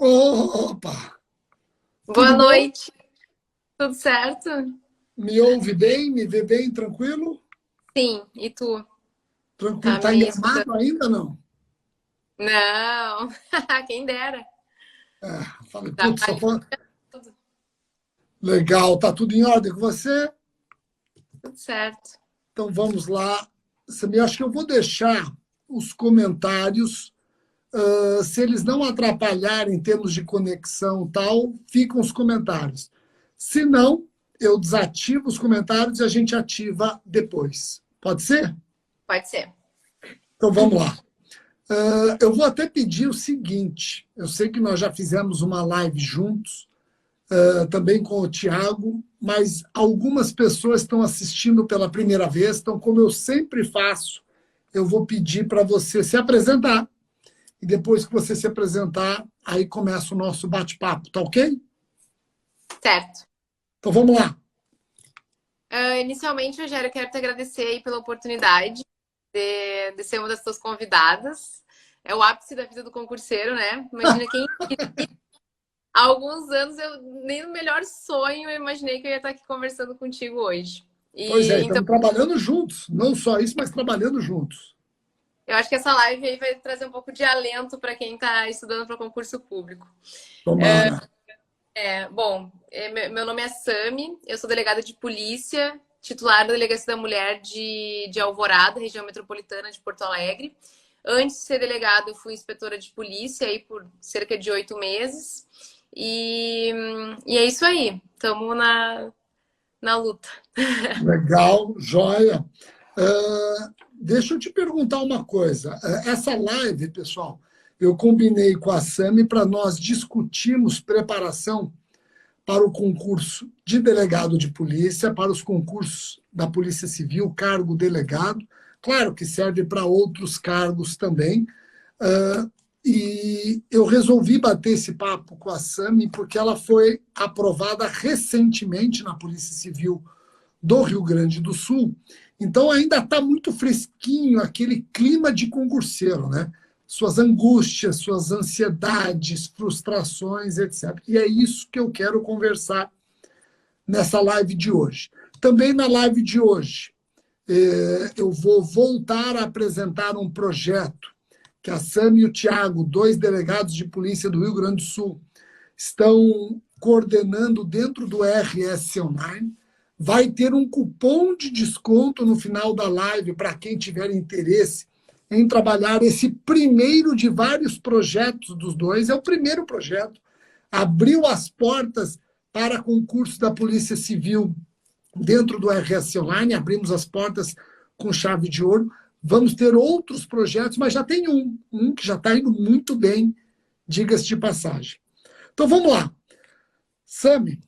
Opa! Boa Tudo bom? noite, tudo certo? Me ouve bem? Me vê bem? Tranquilo? Sim, e tu? Tranquilo. Tá Tá em me escutando? Gramado ainda não? Não, quem dera. Falei, Tá putz, só ali, foi... tudo, Legal, tá tudo em ordem com você? tudo certo. Então vamos lá. Eu acho que eu vou deixar os comentários, se eles não atrapalharem em termos de conexão e tal, ficam os comentários. Se não, eu desativo os comentários e a gente ativa depois. Pode ser? Pode ser. Então vamos lá. Eu vou até pedir o seguinte: eu sei que nós já fizemos uma live juntos, também com o Tiago, mas algumas pessoas estão assistindo pela primeira vez, então, como eu sempre faço, eu vou pedir para você se apresentar, e depois que você se apresentar, aí começa o nosso bate-papo, tá ok? Certo. Então vamos lá. Inicialmente, Rogério, eu quero te agradecer aí pela oportunidade de ser uma das tuas convidadas. É o ápice da vida do concurseiro, né? Imagina quem há alguns anos eu nem no melhor sonho eu imaginei que eu ia estar aqui conversando contigo hoje. Pois é, E então estamos trabalhando juntos, não só isso, mas trabalhando juntos. eu acho que essa live aí vai trazer um pouco de alento para quem está estudando para concurso público. Tomara. Meu nome é Sami, eu sou delegada de polícia, titular da Delegacia da Mulher de Alvorada, região metropolitana de Porto Alegre. Antes de ser delegada, eu fui inspetora de polícia aí por cerca de 8 meses. E é isso aí, estamos na luta. Legal, joia. Deixa eu te perguntar uma coisa. Essa live, pessoal, eu combinei com a Sami para nós discutirmos preparação para o concurso de delegado de polícia, para os concursos da Polícia Civil, cargo delegado. Claro que serve para outros cargos também. E eu resolvi bater esse papo com a Sami porque ela foi aprovada recentemente na Polícia Civil do Rio Grande do Sul. Então ainda está muito fresquinho aquele clima de concurseiro, né? Suas angústias, suas ansiedades, frustrações, etc. E é isso que eu quero conversar nessa live de hoje. Também na live de hoje, eu vou voltar a apresentar um projeto que a Sami e o Tiago, dois delegados de polícia do Rio Grande do Sul, estão coordenando dentro do RS Online. Vai ter um cupom de desconto no final da live para quem tiver interesse em trabalhar esse primeiro de vários projetos dos dois. É o primeiro projeto. Abriu as portas para concurso da Polícia Civil dentro do RS Online, abrimos as portas com chave de ouro. Vamos ter outros projetos, mas já tem um que já está indo muito bem, diga-se de passagem. Então vamos lá. Sami,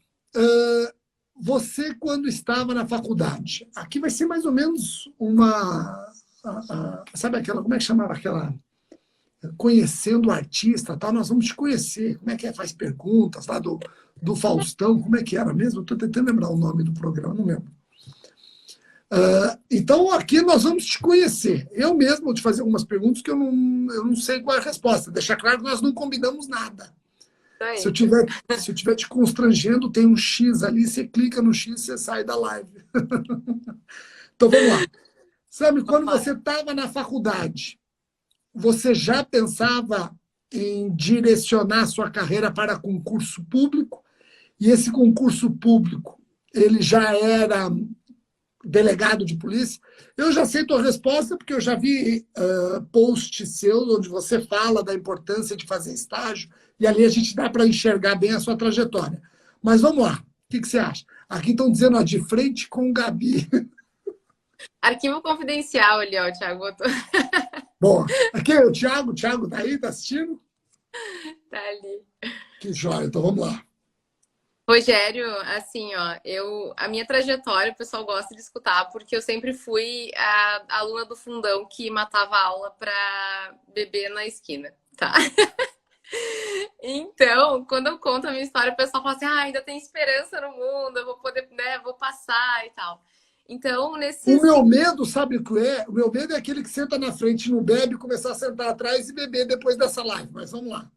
você, quando estava na faculdade, aqui vai ser mais ou menos uma. Sabe aquela. Como é que chamava aquela? Conhecendo o artista, tal, nós vamos te conhecer. Como é que é? Faz perguntas lá do Faustão, como é que era mesmo? Estou tentando lembrar o nome do programa, não lembro. Então, aqui nós vamos te conhecer. Eu mesmo vou te fazer algumas perguntas que eu não sei qual é a resposta. Deixar claro que nós não combinamos nada. Se eu tiver te constrangendo, tem um X ali, você clica no X e você sai da live. Então vamos lá. Sabe, quando você estava na faculdade, você já pensava em direcionar sua carreira para concurso público? E esse concurso público, ele já era delegado de polícia? Eu já sei tua resposta, porque eu já vi posts seus onde você fala da importância de fazer estágio, e ali a gente dá para enxergar bem a sua trajetória. Mas vamos lá, o que você acha? Aqui estão dizendo, ó, de frente com o Gabi. Arquivo confidencial ali, ó, Thiago. Bom, aqui é o Thiago tá aí, tá assistindo? Tá ali. Que joia, então vamos lá. Rogério, assim, ó, a minha trajetória o pessoal gosta de escutar porque eu sempre fui a aluna do fundão que matava a aula pra beber na esquina, tá? Então, quando eu conto a minha história, o pessoal fala assim: ah, ainda tem esperança no mundo, eu vou poder, né, vou passar e tal. Então, O nesses meu medo, sabe o que é? O meu medo é aquele que senta na frente, não bebe, começar a sentar atrás e beber depois dessa live. Mas vamos lá.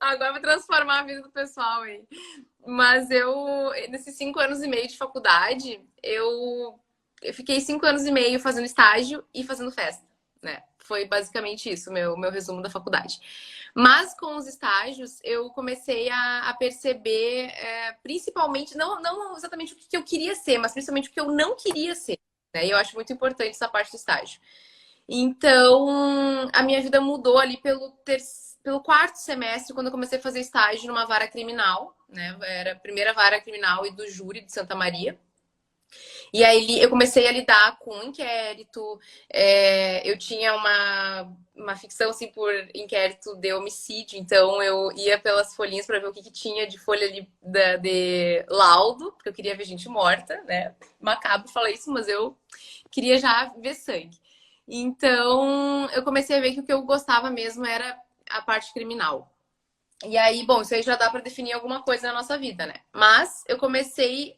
Agora vou transformar a vida do pessoal aí. Mas nesses 5 anos e meio de faculdade, eu fiquei 5 anos e meio fazendo estágio e fazendo festa, né? Foi basicamente isso, meu resumo da faculdade. Mas com os estágios, eu comecei a perceber, principalmente, não exatamente o que eu queria ser, mas principalmente o que eu não queria ser, né? E eu acho muito importante essa parte do estágio. Então, a minha vida mudou ali pelo quarto semestre, quando eu comecei a fazer estágio numa vara criminal, né? Era a primeira vara criminal e do júri de Santa Maria. E aí eu comecei a lidar com inquérito, eu tinha uma ficção assim, por inquérito de homicídio, então eu ia pelas folhinhas para ver o que tinha de folha de laudo, porque eu queria ver gente morta, né? Macabro falar isso, mas eu queria já ver sangue. Então eu comecei a ver que o que eu gostava mesmo era a parte criminal. E aí, bom, isso aí já dá para definir alguma coisa na nossa vida, né? Mas eu comecei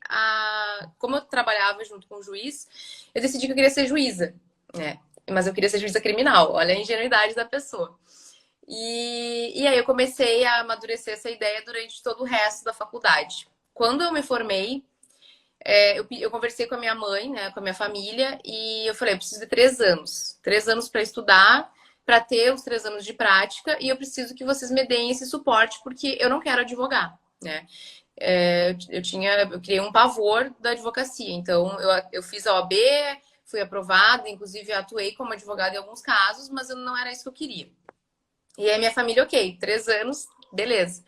como eu trabalhava junto com o juiz, eu decidi que eu queria ser juíza, né? Mas eu queria ser juíza criminal, olha a ingenuidade da pessoa. E aí eu comecei a amadurecer essa ideia durante todo o resto da faculdade. Quando eu me formei, eu conversei com a minha mãe, né, com a minha família, e eu falei, eu preciso de 3 anos. 3 anos para estudar, para ter os 3 anos de prática, e eu preciso que vocês me deem esse suporte, porque eu não quero advogar, né? Eu criei um pavor da advocacia, então eu fiz a OAB, fui aprovada, inclusive atuei como advogada em alguns casos, mas não era isso que eu queria. E aí minha família, ok, 3 anos, beleza.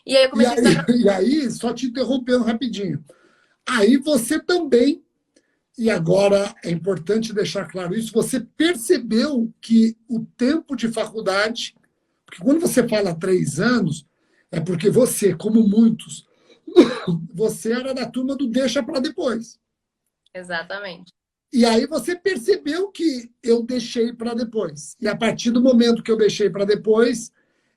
E aí eu comecei a estudar. E aí, só te interrompendo rapidinho. Aí você também, e agora é importante deixar claro isso, você percebeu que o tempo de faculdade, porque quando você fala 3 anos, é porque você, como muitos, você era da turma do deixa para depois. Exatamente. E aí você percebeu que eu deixei para depois. E a partir do momento que eu deixei para depois,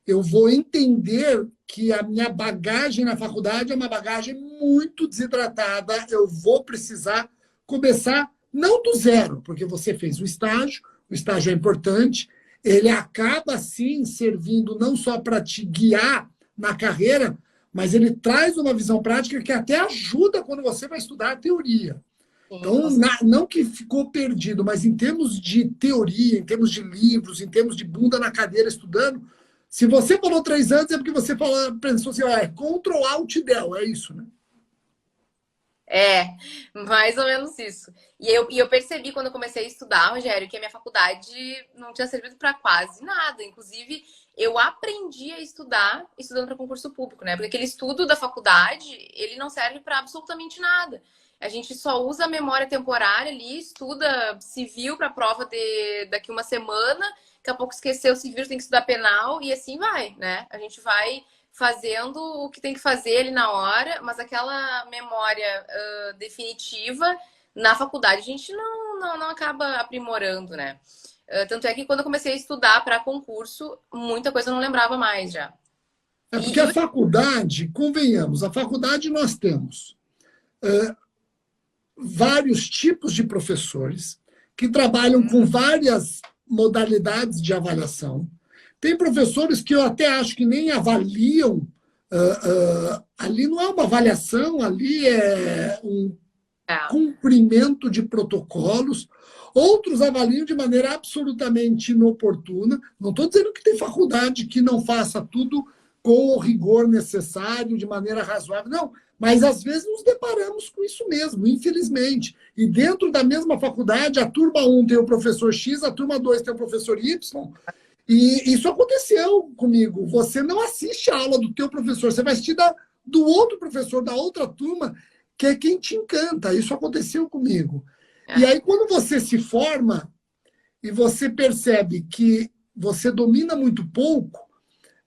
eu vou entender que a minha bagagem na faculdade é uma bagagem muito desidratada. Eu vou precisar começar, não do zero, porque você fez o estágio é importante, ele acaba, sim, servindo não só para te guiar na carreira, mas ele traz uma visão prática que até ajuda quando você vai estudar a teoria. Então, não que ficou perdido, mas em termos de teoria, em termos de livros, em termos de bunda na cadeira estudando, se você falou 3 anos, é porque você pensou assim, é Ctrl Alt Del, é isso, né? Mais ou menos isso. E eu percebi quando eu comecei a estudar, Rogério, que a minha faculdade não tinha servido para quase nada. Inclusive, eu aprendi a estudar estudando para concurso público, né? Porque aquele estudo da faculdade, ele não serve para absolutamente nada. A gente só usa a memória temporária ali, estuda civil para a prova daqui uma semana, daqui a pouco esqueceu o civil, tem que estudar penal, e assim vai, né? A gente vai fazendo o que tem que fazer ali na hora, mas aquela memória definitiva, na faculdade, a gente não acaba aprimorando, né? Tanto é que quando eu comecei a estudar para concurso, muita coisa eu não lembrava mais já. É porque a faculdade, convenhamos, a faculdade nós temos vários tipos de professores que trabalham com várias modalidades de avaliação. Tem professores que eu até acho que nem avaliam, ali não é uma avaliação, ali é um cumprimento de protocolos. Outros avaliam de maneira absolutamente inoportuna. Não estou dizendo que tem faculdade que não faça tudo com o rigor necessário, de maneira razoável, não. Mas, às vezes, nos deparamos com isso mesmo, infelizmente. E dentro da mesma faculdade, a turma 1 tem o professor X, a turma 2 tem o professor Y. E isso aconteceu comigo. Você não assiste a aula do teu professor, você vai assistir do outro professor, da outra turma, que é quem te encanta. Isso aconteceu comigo. E aí, quando você se forma e você percebe que você domina muito pouco,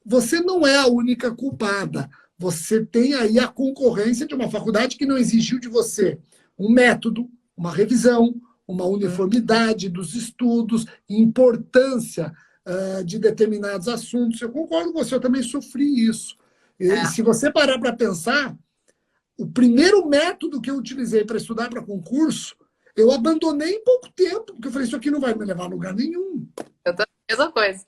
você não é a única culpada. Você tem aí a concorrência de uma faculdade que não exigiu de você um método, uma revisão, uma uniformidade dos estudos, importância de determinados assuntos. Eu concordo com você, eu também sofri isso. E se você parar para pensar, o primeiro método que eu utilizei para estudar para concurso, eu abandonei em pouco tempo, porque eu falei, isso aqui não vai me levar a lugar nenhum. Mesma coisa.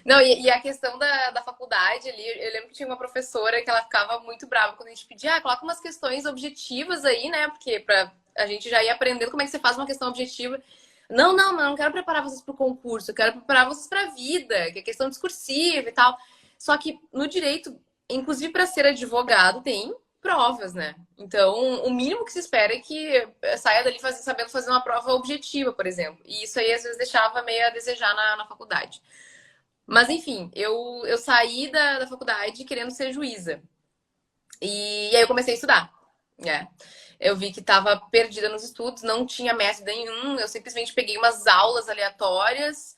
Não, e a questão da faculdade ali, eu lembro que tinha uma professora que ela ficava muito brava quando a gente pedia, coloca umas questões objetivas aí, né? Porque pra a gente já ir aprendendo como é que você faz uma questão objetiva. Não, não, não quero preparar vocês para o concurso, eu quero preparar vocês para a vida, que é questão discursiva e tal. Só que no direito, inclusive para ser advogado, tem provas, né? Então, o mínimo que se espera é que saia dali sabendo fazer uma prova objetiva, por exemplo. E isso aí às vezes deixava meio a desejar na faculdade. Mas enfim, eu saí da faculdade querendo ser juíza. E aí eu comecei a estudar, né? Eu vi que estava perdida nos estudos, não tinha método nenhum, eu simplesmente peguei umas aulas aleatórias,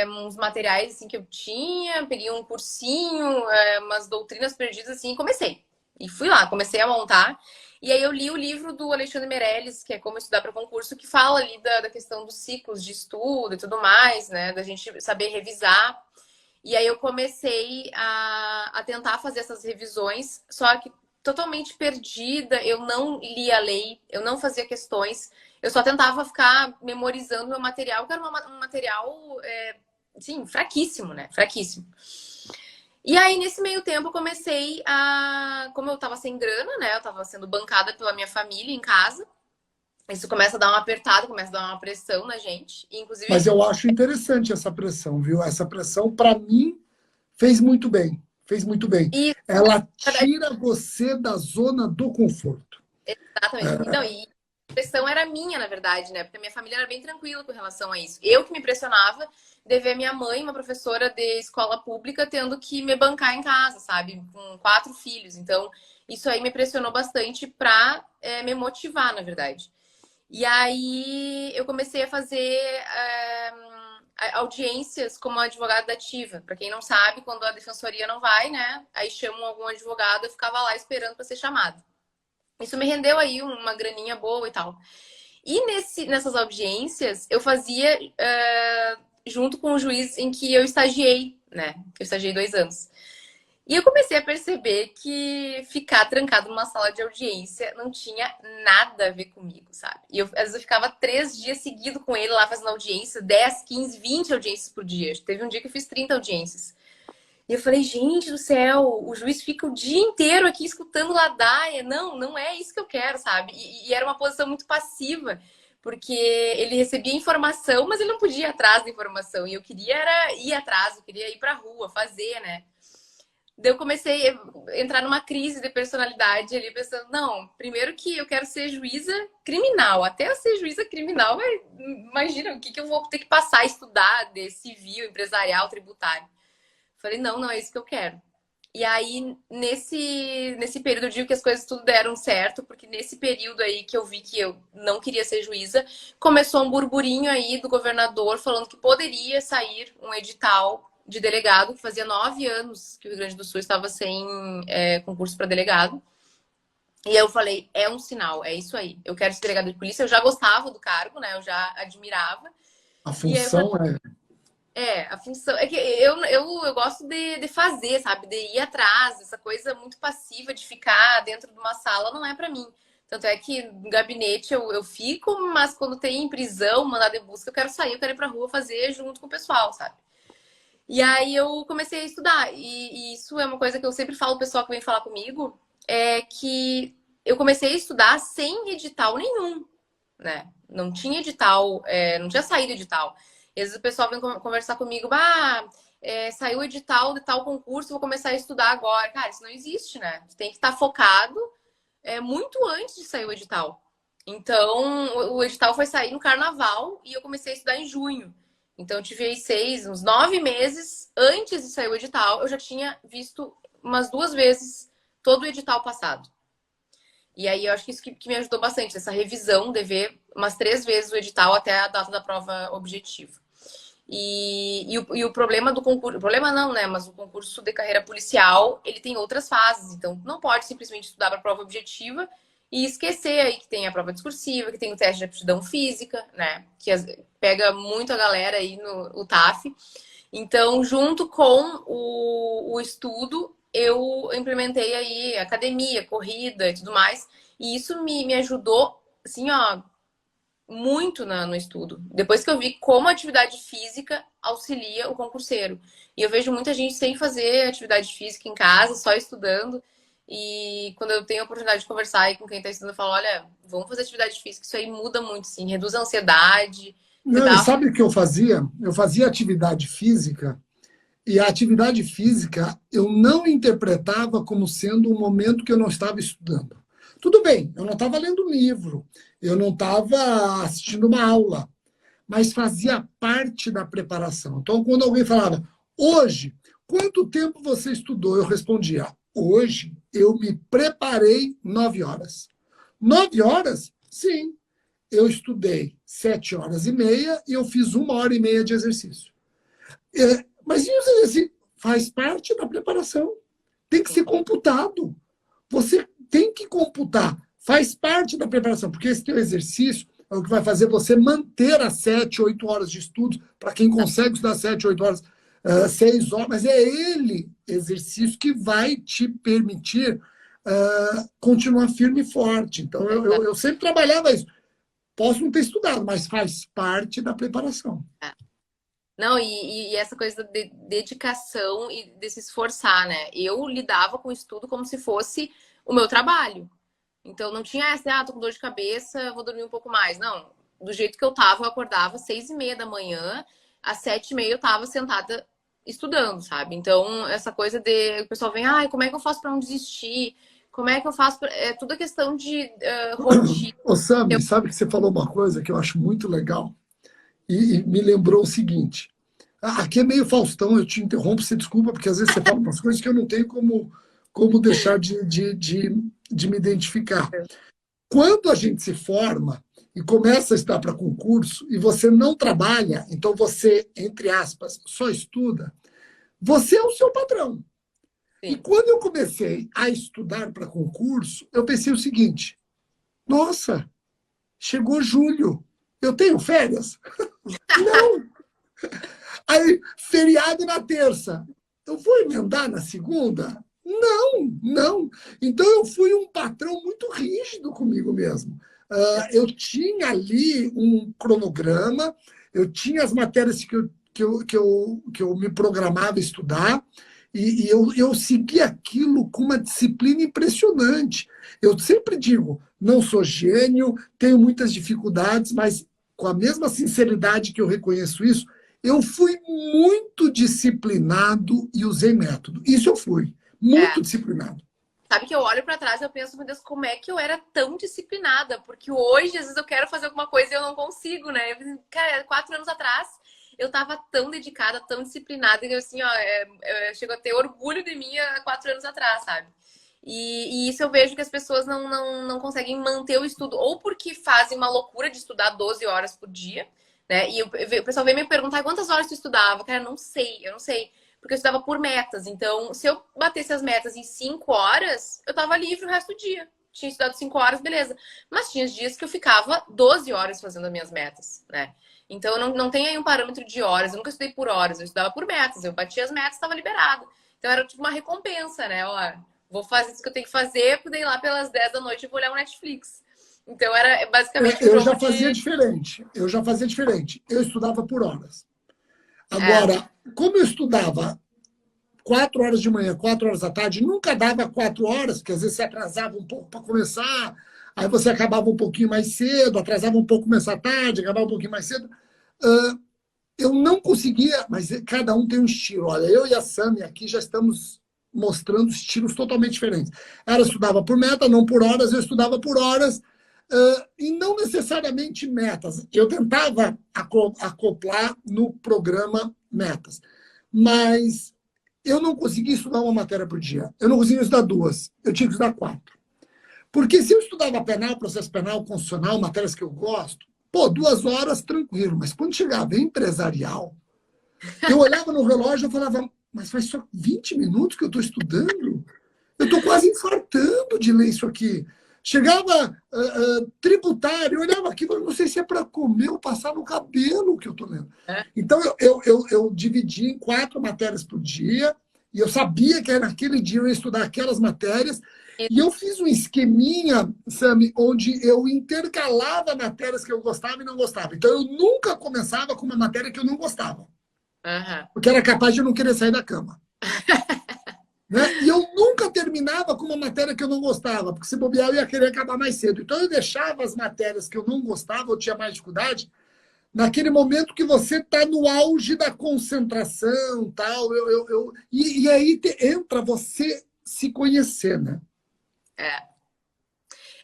uns materiais assim que eu tinha, peguei um cursinho, umas doutrinas perdidas assim e comecei. E fui lá, comecei a montar. E aí eu li o livro do Alexandre Meirelles, que é Como Estudar para Concurso, que fala ali da questão dos ciclos de estudo e tudo mais, né? Da gente saber revisar. E aí eu comecei a tentar fazer essas revisões, só que totalmente perdida, eu não lia a lei, eu não fazia questões, eu só tentava ficar memorizando meu material, que era um material, sim, fraquíssimo, né? Fraquíssimo. E aí, nesse meio tempo, eu comecei a. Como eu tava sem grana, né? Eu tava sendo bancada pela minha família em casa. Isso começa a dar uma apertada, começa a dar uma pressão na gente. Mas Inclusive, eu acho interessante essa pressão, viu? Essa pressão, para mim, fez muito bem. Fez muito bem. e Ela tira você da zona do conforto. exatamente. Então, e a pressão era minha, na verdade, né? Porque a minha família era bem tranquila com relação a isso. Eu que me pressionava de ver minha mãe, uma professora de escola pública, tendo que me bancar em casa, sabe? Com 4 filhos. Então, isso aí me pressionou bastante pra me motivar, na verdade. E aí eu comecei a fazer audiências como advogada dativa. Para quem não sabe, quando a defensoria não vai, né? Aí chamam algum advogado, eu ficava lá esperando para ser chamada. Isso me rendeu aí uma graninha boa e tal. E nessas audiências, eu fazia junto com o juiz em que eu estagiei, né? Eu estagiei 2 anos. E eu comecei a perceber que ficar trancado numa sala de audiência não tinha nada a ver comigo, sabe? E às vezes eu ficava 3 dias seguidos com ele lá fazendo audiência, 10, 15, 20 audiências por dia. Teve um dia que eu fiz 30 audiências. E eu falei, gente do céu, o juiz fica o dia inteiro aqui escutando ladaia. Não, não é isso que eu quero, sabe? E era uma posição muito passiva, porque ele recebia informação, mas ele não podia ir atrás da informação. E eu queria era ir atrás, eu queria ir pra rua, fazer, né? Daí eu comecei a entrar numa crise de personalidade ali, pensando, não, primeiro que eu quero ser juíza criminal. Até eu ser juíza criminal, imagina o que eu vou ter que passar a estudar de civil, empresarial, tributário. Falei, não, não é isso que eu quero. E aí, nesse período, eu digo que as coisas tudo deram certo, porque nesse período aí que eu vi que eu não queria ser juíza, começou um burburinho aí do governador falando que poderia sair um edital de delegado, que fazia 9 anos que o Rio Grande do Sul estava sem concurso para delegado. E eu falei, é um sinal, é isso aí. Eu quero ser delegado de polícia. Eu já gostava do cargo, né? Eu já admirava. A E aí eu falei, função é. a função. É que eu gosto de fazer, sabe? De ir atrás, essa coisa muito passiva de ficar dentro de uma sala não é pra mim. Tanto é que no gabinete eu fico, mas quando tem prisão, mandado de busca, eu quero sair, eu quero ir pra rua fazer junto com o pessoal, sabe? E aí eu comecei a estudar. E isso é uma coisa que eu sempre falo pro pessoal que vem falar comigo, é que eu comecei a estudar sem edital nenhum, né? Não tinha edital, não tinha saído edital. E às vezes o pessoal vem conversar comigo, saiu o edital de tal concurso, vou começar a estudar agora. Cara, isso não existe, né? Você tem que estar focado muito antes de sair o edital. Então, o edital foi sair no carnaval e eu comecei a estudar em junho. Então, eu tive aí uns 9 meses antes de sair o edital, eu já tinha visto umas 2 vezes todo o edital passado. E aí eu acho que isso que me ajudou bastante, essa revisão de ver umas 3 vezes o edital até a data da prova objetiva. E o problema do concurso, o problema não, né? Mas o concurso de carreira policial, ele tem outras fases. Então, não pode simplesmente estudar para a prova objetiva e esquecer aí que tem a prova discursiva, que tem o teste de aptidão física, né? Que pega muito a galera aí no TAF. Então, junto com o estudo, eu implementei aí academia, corrida e tudo mais. E isso me ajudou, assim, ó, muito no estudo. Depois que eu vi como a atividade física auxilia o concurseiro. E eu vejo muita gente sem fazer atividade física em casa, só estudando. E quando eu tenho a oportunidade de conversar aí com quem está estudando, eu falo, olha, vamos fazer atividade física, isso aí muda muito, sim. Reduz a ansiedade. Você Não, e dá... sabe o que eu fazia? Eu fazia atividade física, e a atividade física eu não interpretava como sendo um momento que eu não estava estudando. Tudo bem, eu não estava lendo um livro, eu não estava assistindo uma aula, mas fazia parte da preparação. Então, quando alguém falava, hoje, quanto tempo você estudou? Eu respondia, hoje eu me preparei 9 horas. 9 horas? Sim. Eu estudei 7 horas e meia e eu fiz 1 hora e meia de exercício. Mas e os exercícios? Faz parte da preparação. Tem que ser computado. Você tem que computar. Faz parte da preparação, porque esse teu exercício é o que vai fazer você manter as 7, 8 horas de estudo, para quem consegue estudar 7, 8 horas, 6 horas, mas é ele, exercício, que vai te permitir continuar firme e forte. Então, eu sempre trabalhava isso. Posso não ter estudado, mas faz parte da preparação. Não, e essa coisa de dedicação e de se esforçar, né? Eu lidava com o estudo como se fosse o meu trabalho. Então não tinha essa, tô com dor de cabeça, vou dormir um pouco mais. Não, do jeito que eu tava, eu acordava às 6h30 da manhã, às 7h30 eu tava sentada estudando, sabe? Então, essa coisa de o pessoal vem, como é que eu faço para não desistir? Como é que eu faço? É tudo questão de rotina. Ô, Sami, sabe que você falou uma coisa que eu acho muito legal? E me lembrou o seguinte. Aqui é meio Faustão, eu te interrompo, você desculpa, porque às vezes você fala umas coisas que eu não tenho como deixar de me identificar. Quando a gente se forma e começa a estudar para concurso e você não trabalha, então você, entre aspas, só estuda, você é o seu patrão. Sim. E quando eu comecei a estudar para concurso, eu pensei o seguinte, nossa, chegou julho, eu tenho férias? Não! Aí, feriado na terça. Eu vou emendar na segunda? Não, não. Então, eu fui um patrão muito rígido comigo mesmo. Eu tinha ali um cronograma, eu tinha as matérias que eu me programava a estudar, e eu segui aquilo com uma disciplina impressionante. Eu sempre digo, não sou gênio, tenho muitas dificuldades, mas com a mesma sinceridade que eu reconheço isso, eu fui muito disciplinado e usei método. Isso eu fui, muito disciplinado. Sabe que eu olho para trás e eu penso, meu Deus, como é que eu era tão disciplinada? Porque hoje, às vezes, eu quero fazer alguma coisa e eu não consigo, né? Cara, 4 anos atrás, eu tava tão dedicada, tão disciplinada, que assim, eu chego a ter orgulho de mim há 4 anos atrás, sabe? E isso eu vejo que as pessoas não conseguem manter o estudo, ou porque fazem uma loucura de estudar 12 horas por dia, né? E o pessoal vem me perguntar quantas horas tu estudava. Cara, eu não sei. Porque eu estudava por metas. Então, se eu batesse as metas em 5 horas, eu tava livre o resto do dia. Tinha estudado 5 horas, beleza. Mas tinha dias que eu ficava 12 horas fazendo as minhas metas, né? Então, não tem aí um parâmetro de horas. Eu nunca estudei por horas. Eu estudava por metas. Eu batia as metas, estava liberado. Então, era tipo uma recompensa, né? Ó, vou fazer isso que eu tenho que fazer, porque daí lá pelas 10 da noite eu vou olhar o Netflix. Então, era basicamente Eu já fazia diferente. Eu estudava por horas. Agora, como eu estudava 4 horas de manhã, 4 horas da tarde, nunca dava 4 horas, porque às vezes você atrasava um pouco para começar, aí você acabava um pouquinho mais cedo, atrasava um pouco começar tarde, acabava um pouquinho mais cedo. Eu não conseguia, mas cada um tem um estilo. Olha, eu e a Sami aqui já estamos mostrando estilos totalmente diferentes. Ela estudava por meta, não por horas, eu estudava por horas, e não necessariamente metas. Eu tentava acoplar no programa metas, mas eu não conseguia estudar uma matéria por dia. Eu não conseguia estudar 2, eu tinha que estudar 4. Porque se eu estudava penal, processo penal, constitucional, matérias que eu gosto, 2 horas tranquilo, mas quando chegava em empresarial, eu olhava no relógio e falava, mas faz só 20 minutos que eu estou estudando? Eu estou quase infartando de ler isso aqui. Chegava tributário, eu olhava aqui, não sei se é para comer ou passar no cabelo o que eu estou lendo. Então, eu dividi em 4 matérias por dia, E eu sabia que naquele dia eu ia estudar aquelas matérias. E eu fiz um esqueminha, Sami, onde eu intercalava matérias que eu gostava e não gostava. Então eu nunca começava com uma matéria que eu não gostava. Aham. Porque era capaz de eu não querer sair da cama. Né? E eu nunca terminava com uma matéria que eu não gostava, porque se bobear eu ia querer acabar mais cedo. Então eu deixava as matérias que eu não gostava, eu tinha mais dificuldade, naquele momento que você está no auge da concentração, tal. E aí entra você se conhecer, né? É.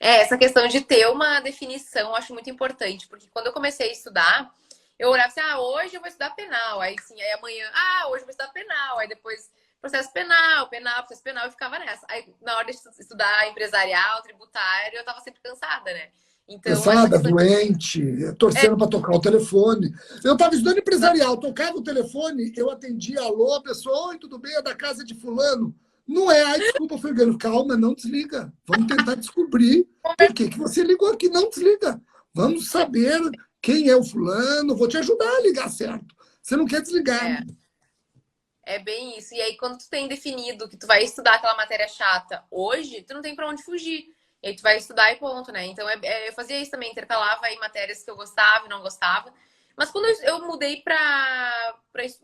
Essa questão de ter uma definição eu acho muito importante, porque quando eu comecei a estudar, eu olhava assim, hoje eu vou estudar penal, aí sim, aí amanhã, hoje eu vou estudar penal, aí depois processo penal, processo penal, eu ficava nessa. Aí na hora de estudar empresarial, tributário, eu tava sempre cansada, né? Então, essa Cansada, questão doente, torcendo para tocar o telefone. Eu estava estudando empresarial, tocava o telefone, eu atendia, alô, a pessoa, oi, tudo bem? É da casa de fulano. Não é, ai, desculpa, foi ganho. Calma, não desliga. Vamos tentar descobrir por que você ligou aqui. Não desliga. Vamos saber quem é o fulano, vou te ajudar a ligar certo. Você não quer desligar. é, é bem isso. E aí, quando tu tem definido que tu vai estudar aquela matéria chata hoje, tu não tem pra onde fugir. E aí tu vai estudar e ponto, né? Então, eu fazia isso também, intercalava aí matérias que eu gostava e não gostava. Mas quando eu mudei para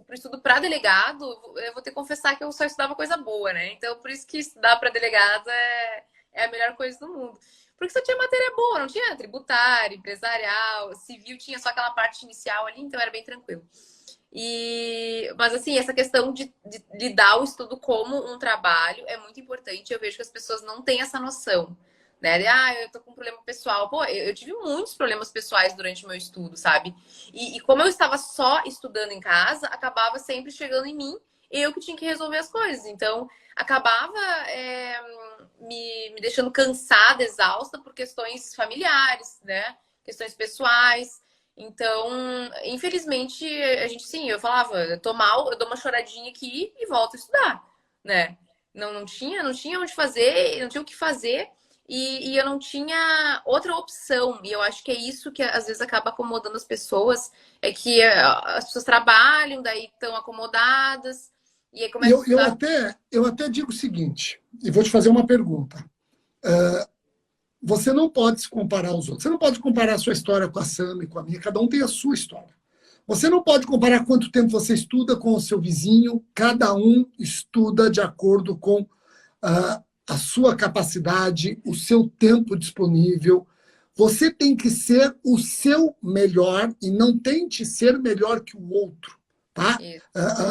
o estudo para delegado, eu vou ter que confessar que eu só estudava coisa boa, né? Então, por isso que estudar para delegado é a melhor coisa do mundo. Porque só tinha matéria boa, não tinha tributário, empresarial, civil, tinha só aquela parte inicial ali, então era bem tranquilo. Mas assim, essa questão de lidar o estudo como um trabalho é muito importante. Eu vejo que as pessoas não têm essa noção, né? Eu tô com um problema pessoal. Pô, eu tive muitos problemas pessoais durante o meu estudo, sabe? E como eu estava só estudando em casa, acabava sempre chegando em mim, eu que tinha que resolver as coisas. Então, acabava me deixando cansada, exausta por questões familiares, né? Questões pessoais. Então, infelizmente, a gente sim, eu falava, eu tô mal, eu dou uma choradinha aqui e volto a estudar, né? Não tinha onde fazer, não tinha o que fazer e eu não tinha outra opção. E eu acho que é isso que às vezes acaba acomodando as pessoas, é que as pessoas trabalham, daí estão acomodadas, e aí E começa a estudar. eu até digo o seguinte, e vou te fazer uma pergunta. Você não pode se comparar aos outros. Você não pode comparar a sua história com a Sam e com a minha. Cada um tem a sua história. Você não pode comparar quanto tempo você estuda com o seu vizinho. Cada um estuda de acordo com a sua capacidade, o seu tempo disponível. Você tem que ser o seu melhor e não tente ser melhor que o outro. Tá?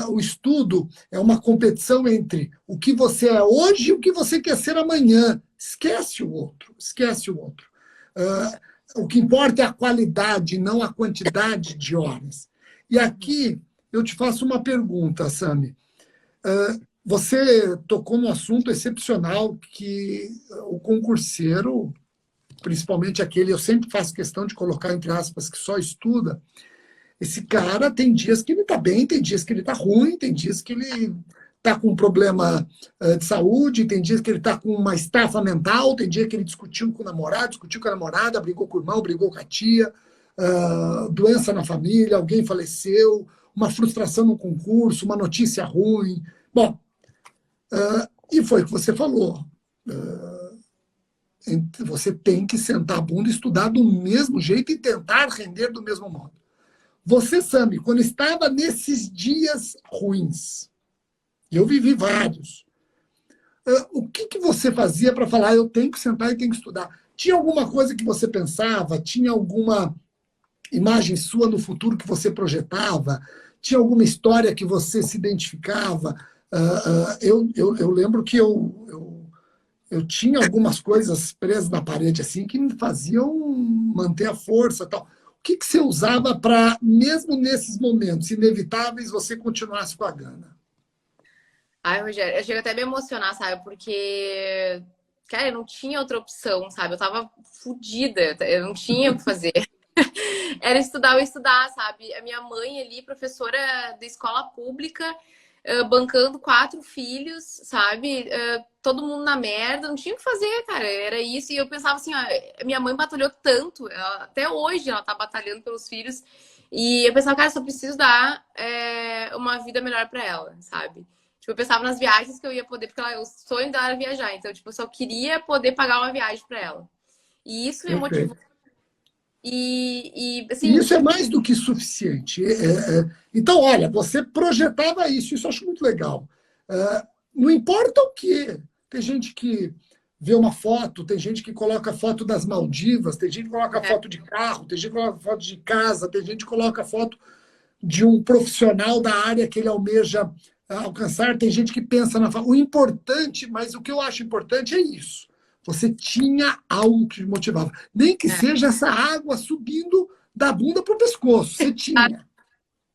O estudo é uma competição entre o que você é hoje e o que você quer ser amanhã. Esquece o outro, esquece o outro. O que importa é a qualidade, não a quantidade de horas. E aqui eu te faço uma pergunta, Sami. Você tocou num assunto excepcional que o concurseiro, principalmente aquele, eu sempre faço questão de colocar entre aspas, que só estuda, esse cara tem dias que ele está bem, tem dias que ele está ruim, tem dias que ele está com um problema de saúde, tem dias que ele está com uma estafa mental, tem dia que ele discutiu com o namorado, discutiu com a namorada, brigou com o irmão, brigou com a tia, doença na família, alguém faleceu, uma frustração no concurso, uma notícia ruim. Bom, e foi o que você falou. Você tem que sentar a bunda e estudar do mesmo jeito e tentar render do mesmo modo. Você, Sami, quando estava nesses dias ruins, eu vivi vários, o que você fazia para falar, eu tenho que sentar e tenho que estudar? Tinha alguma coisa que você pensava? Tinha alguma imagem sua no futuro que você projetava? Tinha alguma história que você se identificava? Eu lembro que eu tinha algumas coisas presas na parede assim que me faziam manter a força, tal. O que você usava para, mesmo nesses momentos inevitáveis, você continuasse com a gana? Ai, Rogério, eu chego até a me emocionar, sabe? Porque, cara, eu não tinha outra opção, sabe? Eu tava fodida, eu não tinha o que fazer. Era estudar ou estudar, sabe? A minha mãe ali, professora da escola pública, bancando 4 filhos, sabe? Todo mundo na merda, não tinha o que fazer, cara. Era isso. E eu pensava assim, ó, minha mãe batalhou tanto, até hoje ela tá batalhando pelos filhos. E eu pensava, cara, só preciso dar uma vida melhor pra ela, sabe? Tipo, eu pensava nas viagens que eu ia poder, porque o sonho dela era viajar. Então, tipo, eu só queria poder pagar uma viagem para ela. E isso me motivou. Perfeito. E E assim, isso é mais do que suficiente. Então, olha, você projetava isso eu acho muito legal. Não importa o que. Tem gente que vê uma foto, tem gente que coloca foto das Maldivas, tem gente que coloca foto de carro, tem gente que coloca foto de casa, tem gente que coloca foto de um profissional da área que ele almeja alcançar, tem gente que pensa na. O importante, mas o que eu acho importante é isso. Você tinha algo que te motivava. Nem que seja essa água subindo da bunda para o pescoço. Você tinha.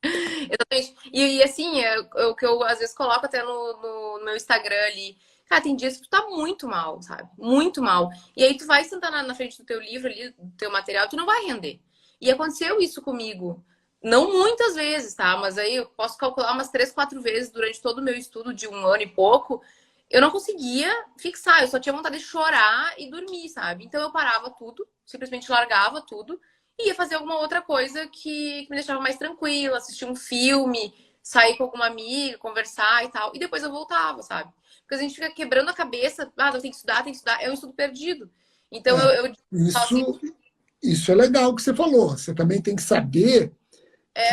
exatamente. E assim, o que eu às vezes coloco até no meu Instagram ali. Cara, tem dias que tu tá muito mal, sabe? Muito mal. E aí tu vai sentar na frente do teu livro ali, do teu material, tu não vai render. E aconteceu isso comigo. Não muitas vezes, tá? Mas aí eu posso calcular umas 3, 4 vezes durante todo o meu estudo de 1 ano e pouco. Eu não conseguia fixar, eu só tinha vontade de chorar e dormir, sabe? Então eu parava tudo, simplesmente largava tudo e ia fazer alguma outra coisa que me deixava mais tranquila, assistir um filme, sair com alguma amiga, conversar e tal. E depois eu voltava, sabe? Porque a gente fica quebrando a cabeça, eu tenho que estudar, tem que estudar, é um estudo perdido. Então eu falo assim, Isso, isso é legal que você falou. Você também tem que saber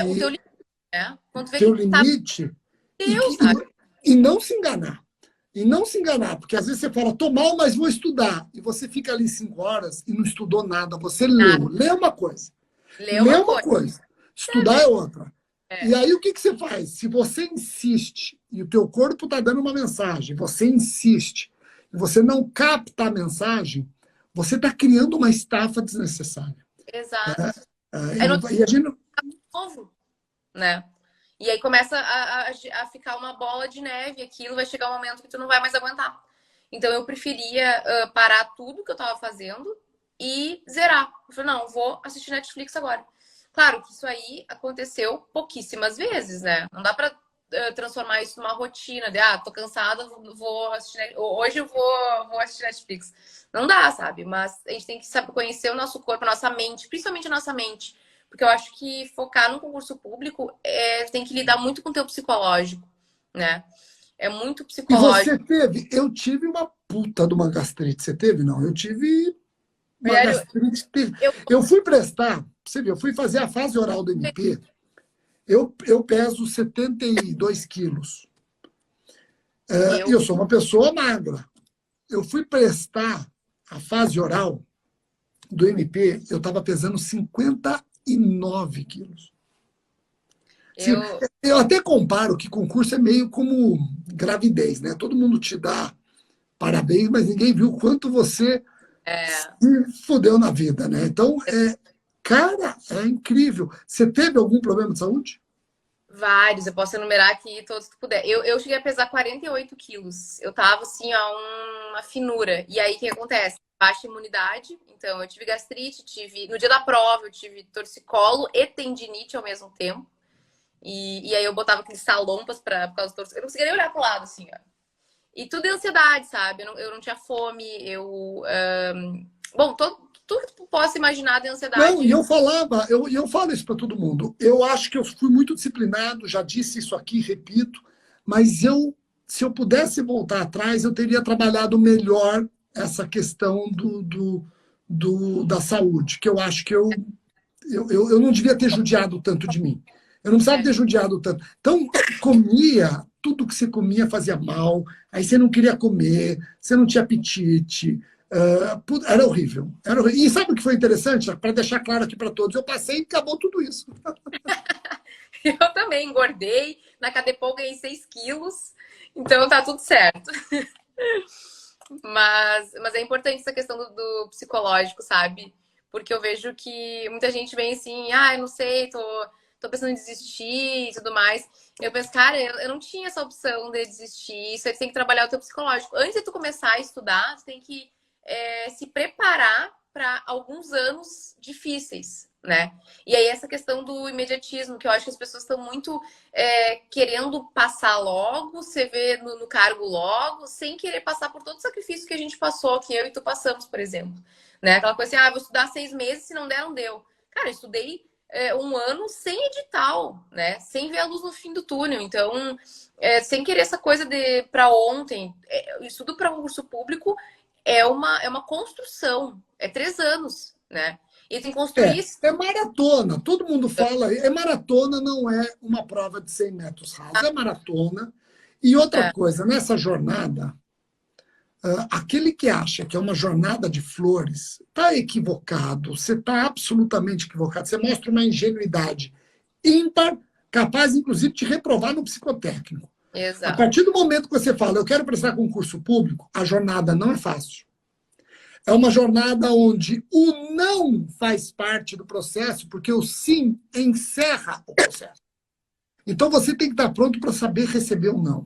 o teu que limite, né? Quando tu vê ter o que tá limite e, teu, sabe? e não se enganar. E não se enganar, porque às vezes você fala, tô mal, mas vou estudar. E você fica ali 5 horas e não estudou nada. Você leu. Nada. Lê uma coisa. Lê Lê uma uma coisa. coisa. Estudar é outra. E É, aí o que você faz? Se você insiste e o teu corpo está dando uma mensagem, você insiste e você não capta a mensagem, você está criando uma estafa desnecessária. exato. Aí no E a gente novo, né? E aí começa a ficar uma bola de neve, aquilo vai chegar um momento que tu não vai mais aguentar. Então eu preferia parar tudo que eu tava fazendo e zerar. Eu falei, não, vou assistir Netflix agora. Claro que isso aí aconteceu pouquíssimas vezes, né? Não dá pra transformar isso numa rotina de, tô cansada, vou assistir, hoje eu vou assistir Netflix. Não dá, sabe? Mas a gente tem que saber conhecer o nosso corpo, a nossa mente, principalmente a nossa mente. Porque eu acho que focar no concurso público tem que lidar muito com o teu psicológico, né? É muito E psicológico. você teve? Eu tive uma puta de uma gastrite. Você teve? Não, eu tive uma Velho, gastrite. eu, Eu fui prestar, você viu, eu fui fazer a fase oral do MP. Eu peso 72 quilos. E eu, eu sou uma pessoa magra. Eu fui prestar a fase oral do MP, eu estava pesando 59 quilos. Sim, eu, eu até comparo que concurso é meio como gravidez, né? Todo mundo te dá parabéns, mas ninguém viu quanto você se é, fudeu na vida, né? Então, cara, é incrível. Você teve algum problema de saúde? vários, eu posso enumerar aqui todos que puder. Eu cheguei a pesar 48 quilos. Eu tava assim, ó, uma finura. E aí o que acontece? Baixa imunidade. Então, eu tive gastrite, no dia da prova, eu tive torcicolo e tendinite ao mesmo tempo. E aí eu botava aqueles salompas por causa do torcicolo. Eu não conseguia nem olhar pro lado, assim, ó. E tudo é ansiedade, sabe? Eu não tinha fome, bom, tudo que tu possa imaginar de Não, e ansiedade. eu falava, eu falo isso para todo mundo. Eu acho que eu fui muito disciplinado, já disse isso aqui, repito, mas se eu pudesse voltar atrás, eu teria trabalhado melhor essa questão da saúde, que eu acho que eu não devia ter judiado tanto de mim. Eu não precisava É, ter judiado tanto. Então, comia, tudo que você comia fazia mal, aí você não queria comer, você não tinha apetite. Era horrível. Era horrível. E sabe o que foi interessante? Para deixar claro aqui para todos, eu passei e acabou tudo isso. eu também engordei, na Cadepol ganhei 6 quilos, então tá tudo certo. Mas é importante essa questão do psicológico, sabe? Porque eu vejo que muita gente vem assim, eu não sei, tô pensando em desistir e tudo mais. Eu penso, cara, eu não tinha essa opção de desistir. Isso aí você tem que trabalhar o teu psicológico. Antes de tu começar a estudar, tu tem que se preparar para alguns anos difíceis, né? E aí essa questão do imediatismo, que eu acho que as pessoas estão muito querendo passar logo, você vê no cargo logo, sem querer passar por todo o sacrifício que a gente passou, que eu e tu passamos, por exemplo. Né? Aquela coisa assim, vou estudar 6 meses, se não der, não deu. Cara, eu estudei um ano sem edital, né? Sem ver a luz no fim do túnel. Então, sem querer essa coisa de para ontem, estudo para concurso público é uma construção, é 3 anos, né? E tem que construir isso. É maratona, todo mundo fala, maratona, não é uma prova de 100 metros rasos, é maratona. E outra coisa, nessa jornada, aquele que acha que é uma jornada de flores está equivocado, você está absolutamente equivocado, você mostra uma ingenuidade ímpar, capaz, inclusive, de reprovar no psicotécnico. Exato. A partir do momento que você fala, eu quero prestar concurso público, a jornada não é fácil. É uma jornada onde o não faz parte do processo, porque o sim encerra o processo. Então você tem que estar pronto para saber receber o não.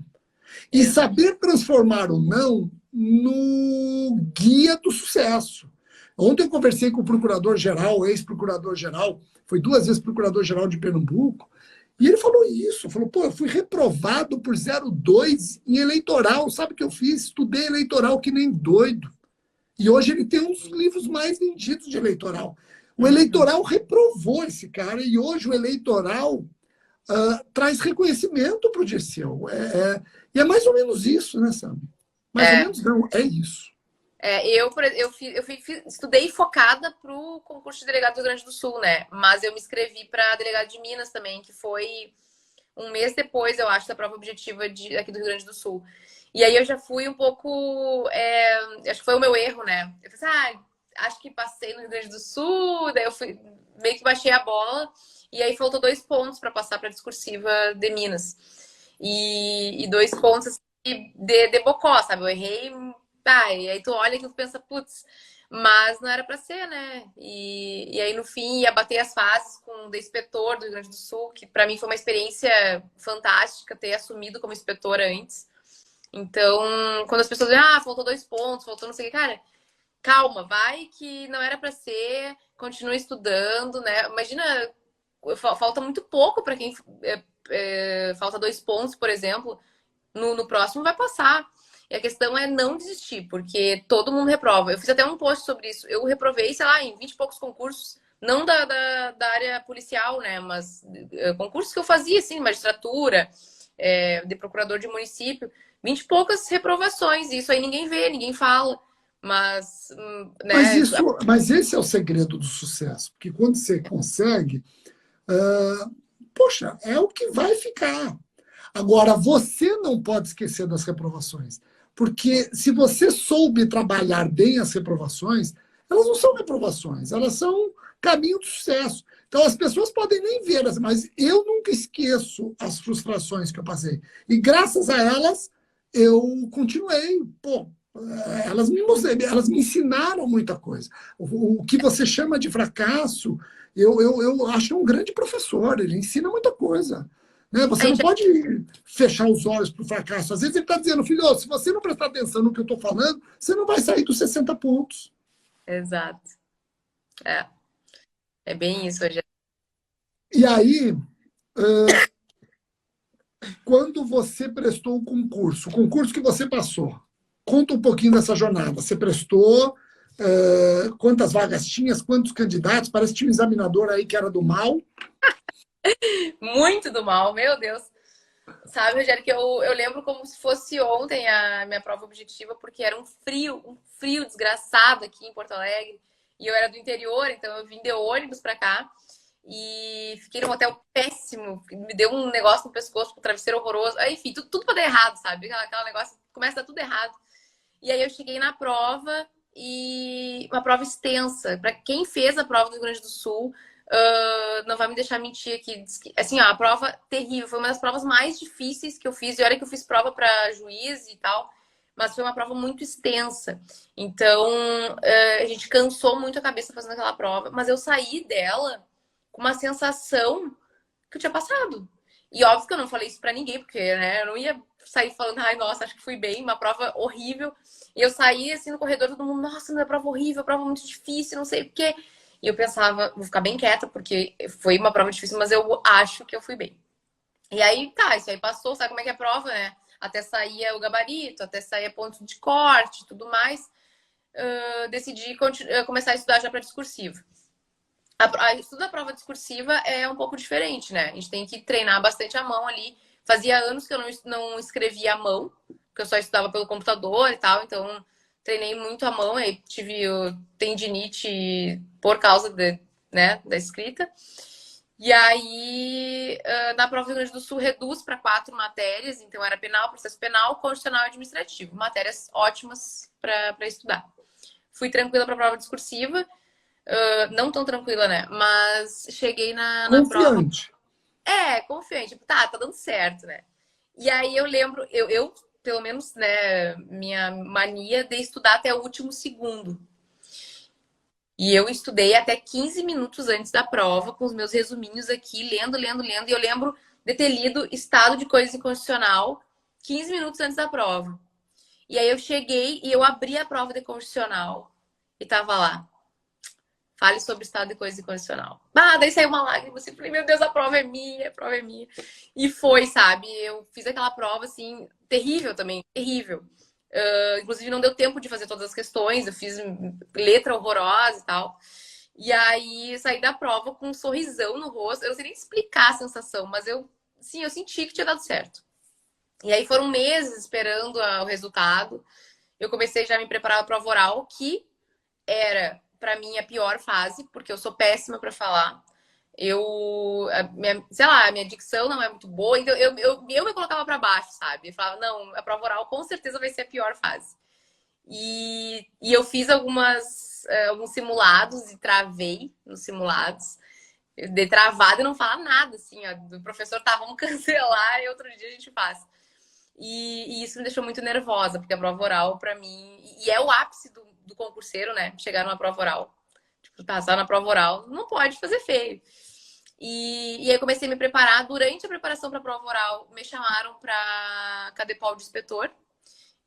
E saber transformar o não no guia do sucesso. Ontem eu conversei com o procurador-geral, ex-procurador-geral, foi 2 vezes procurador-geral de Pernambuco, e ele falou isso, falou, pô, eu fui reprovado por 0,2 em eleitoral, sabe o que eu fiz? Estudei eleitoral que nem doido. E hoje ele tem um dos livros mais vendidos de eleitoral. O eleitoral reprovou esse cara, e hoje o eleitoral traz reconhecimento para o Dirceu. E é mais ou menos isso, né, Sam? Mais ou menos não, é isso. Estudei focada para o concurso de delegado do Rio Grande do Sul, né? Mas eu me inscrevi para delegado de Minas também, que foi um mês depois, eu acho, da prova objetiva aqui do Rio Grande do Sul. E aí eu já fui um pouco... acho que foi o meu erro, né? Eu pensei, acho que passei no Rio Grande do Sul, daí eu meio que baixei a bola, e aí faltou 2 pontos para passar para a discursiva de Minas. E 2 pontos assim, de bocó, sabe? Eu errei... e aí tu olha e tu pensa, putz, mas não era para ser, né? E aí no fim ia bater as fases com o inspetor do Rio Grande do Sul, que para mim foi uma experiência fantástica ter assumido como inspetora antes. Então, quando as pessoas dizem, faltou 2 pontos, faltou não sei o que, cara, calma, vai que não era para ser, continua estudando, né? Imagina, falta muito pouco para quem falta 2 pontos, por exemplo, no próximo vai passar. E a questão é não desistir, porque todo mundo reprova. Eu fiz até um post sobre isso. Eu reprovei, sei lá, em 20 e poucos concursos, não da área policial, né? Mas concursos que eu fazia, assim, magistratura, de procurador de município. 20 e poucas reprovações. E isso aí ninguém vê, ninguém fala. Mas, né? Mas esse é o segredo do sucesso. Porque quando você consegue, poxa, é o que vai ficar. Agora, você não pode esquecer das reprovações. Porque se você soube trabalhar bem as reprovações, elas não são reprovações, elas são caminho de sucesso. Então as pessoas podem nem ver, mas eu nunca esqueço as frustrações que eu passei. E graças a elas, eu continuei. Pô, elas me ensinaram muita coisa. O que você chama de fracasso, eu acho um grande professor, ele ensina muita coisa. Né? Você não pode fechar os olhos para o fracasso. Às vezes ele está dizendo, filho, se você não prestar atenção no que eu estou falando, você não vai sair dos 60 pontos. Exato. É bem isso, Rogério. E aí, quando você prestou o concurso que você passou, conta um pouquinho dessa jornada. Você prestou, quantas vagas tinhas, quantos candidatos? Parece que tinha um examinador aí que era do mal. Muito do mal, meu Deus. Sabe, Rogério, que eu lembro como se fosse ontem a minha prova objetiva, porque era um frio desgraçado aqui em Porto Alegre. E eu era do interior, então eu vim de ônibus pra cá. E fiquei num hotel péssimo. Me deu um negócio no pescoço, um travesseiro horroroso. Enfim, tudo pra dar errado, sabe? Aquele negócio começa a dar tudo errado. E aí eu cheguei na prova, e uma prova extensa. Pra quem fez a prova do Rio Grande do Sul, não vai me deixar mentir aqui. Assim, a prova terrível. Foi uma das provas mais difíceis que eu fiz. E olha que eu fiz prova para juiz e tal. Mas foi uma prova muito extensa. Então, a gente cansou muito a cabeça fazendo aquela prova. Mas eu saí dela com uma sensação que eu tinha passado. E óbvio que eu não falei isso pra ninguém, porque, né, eu não ia sair falando, ai, nossa, acho que fui bem, uma prova horrível. E eu saí, assim, no corredor, todo mundo, nossa, minha prova horrível, prova muito difícil, não sei o quê. E eu pensava, vou ficar bem quieta, porque foi uma prova difícil, mas eu acho que eu fui bem. E aí, tá, isso aí passou, sabe como é que é a prova, né? Até saía o gabarito, até saía ponto de corte, tudo mais. Decidi começar a estudar já para discursivo. Estudo da prova discursiva é um pouco diferente, né? A gente tem que treinar bastante a mão ali. Fazia anos que eu não escrevia à mão, porque eu só estudava pelo computador e tal, então treinei muito a mão, aí tive tendinite por causa né, da escrita. E aí, na prova do Rio Grande do Sul, reduz para 4 matérias, então era penal, processo penal, constitucional e administrativo. Matérias ótimas para estudar. Fui tranquila para a prova discursiva, não tão tranquila, né? Mas cheguei na prova. Confiante. Confiante, tipo, tá dando certo, né? E aí eu lembro, pelo menos, né, minha mania de estudar até o último segundo. E eu estudei até 15 minutos antes da prova, com os meus resuminhos aqui, lendo. E eu lembro de ter lido Estado de Coisas Inconstitucional 15 minutos antes da prova. E aí eu cheguei e eu abri a prova de constitucional e tava lá. Fale sobre Estado de Coisas Inconstitucional. Daí saiu uma lágrima assim, falei, meu Deus, a prova é minha, a prova é minha. E foi, sabe? Eu fiz aquela prova, assim, terrível também, terrível. Inclusive, não deu tempo de fazer todas as questões, eu fiz letra horrorosa e tal. E aí, saí da prova com um sorrisão no rosto. Eu não sei nem explicar a sensação, mas eu senti que tinha dado certo. E aí, foram meses esperando o resultado. Eu comecei já a me preparar para a prova oral, que era, para mim, a pior fase, porque eu sou péssima para falar. Sei lá, a minha dicção não é muito boa, então eu me colocava para baixo, sabe? Eu falava, não, a prova oral com certeza vai ser a pior fase. E eu fiz alguns simulados e travei nos simulados. De travada e não falar nada, assim, ó, do professor, tá, vamos cancelar e outro dia a gente faz. E isso me deixou muito nervosa, porque a prova oral, pra mim, e é o ápice do concurseiro, né? Chegar numa prova oral. Tipo, passar na prova oral, não pode fazer feio. E aí comecei a me preparar. Durante a preparação para a prova oral, me chamaram para Cadepol de inspetor.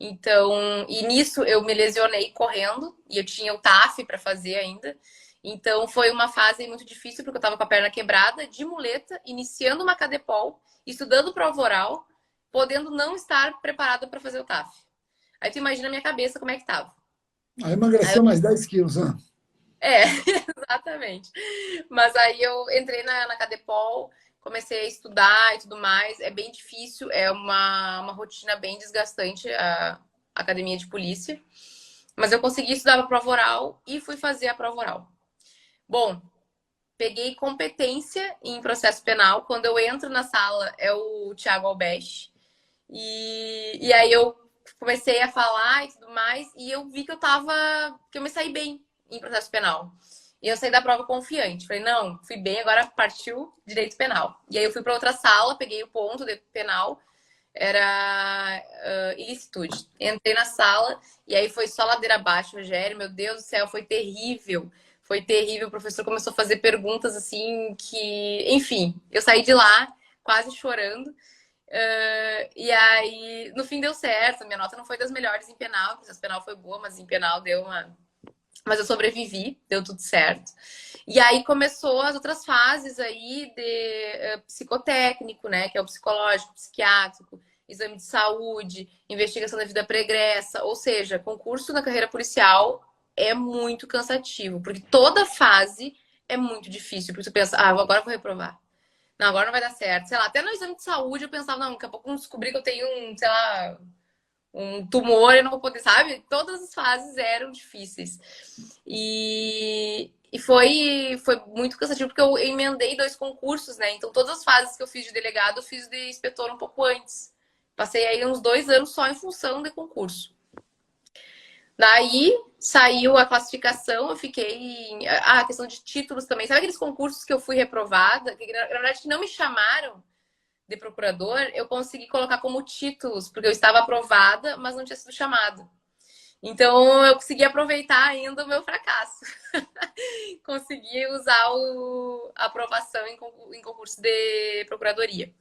Então, e nisso eu me lesionei correndo e eu tinha o TAF para fazer ainda. Então, foi uma fase muito difícil porque eu estava com a perna quebrada, de muleta, iniciando uma Cadepol, estudando prova oral, podendo não estar preparada para fazer o TAF. Aí tu imagina a minha cabeça como é que tava. Aí emagreceu mais 10 quilos, né? Exatamente. Mas aí eu entrei na Cadepol, comecei a estudar e tudo mais. É bem difícil, é uma rotina bem desgastante a academia de polícia. Mas eu consegui estudar para a prova oral e fui fazer a prova oral. Bom, peguei competência em processo penal. Quando eu entro na sala, é o Thiago Albeste. E aí eu comecei a falar e tudo mais, e eu vi que eu me saí bem em processo penal. E eu saí da prova confiante. Falei, não, fui bem, agora partiu direito penal. E aí eu fui para outra sala, peguei o ponto de penal, era ilicitude. Entrei na sala e aí foi só ladeira abaixo, Rogério. Meu Deus do céu, foi terrível. Foi terrível. O professor começou a fazer perguntas assim que, enfim, eu saí de lá quase chorando. E aí, no fim deu certo. Minha nota não foi das melhores em penal. O processo penal foi boa, mas em penal deu uma. Mas eu sobrevivi, deu tudo certo. E aí começou as outras fases aí de psicotécnico, né? Que é o psicológico, psiquiátrico, exame de saúde, investigação da vida pregressa. Ou seja, concurso na carreira policial é muito cansativo, porque toda fase é muito difícil. Porque você pensa, agora eu vou reprovar. Não, agora não vai dar certo. Sei lá, até no exame de saúde eu pensava, não, daqui a pouco eu descobri que eu tenho sei lá, um tumor e não vou poder, sabe? Todas as fases eram difíceis. E foi muito cansativo, porque eu emendei 2 concursos, né? Então, todas as fases que eu fiz de delegado, eu fiz de inspetor um pouco antes. Passei aí uns 2 anos só em função de concurso. Daí saiu a classificação, eu fiquei. A questão de títulos também. Sabe aqueles concursos que eu fui reprovada? Que, na verdade, que não me chamaram de procurador, eu consegui colocar como títulos, porque eu estava aprovada, mas não tinha sido chamada. Então, eu consegui aproveitar ainda o meu fracasso. Consegui usar a aprovação em concurso de procuradoria.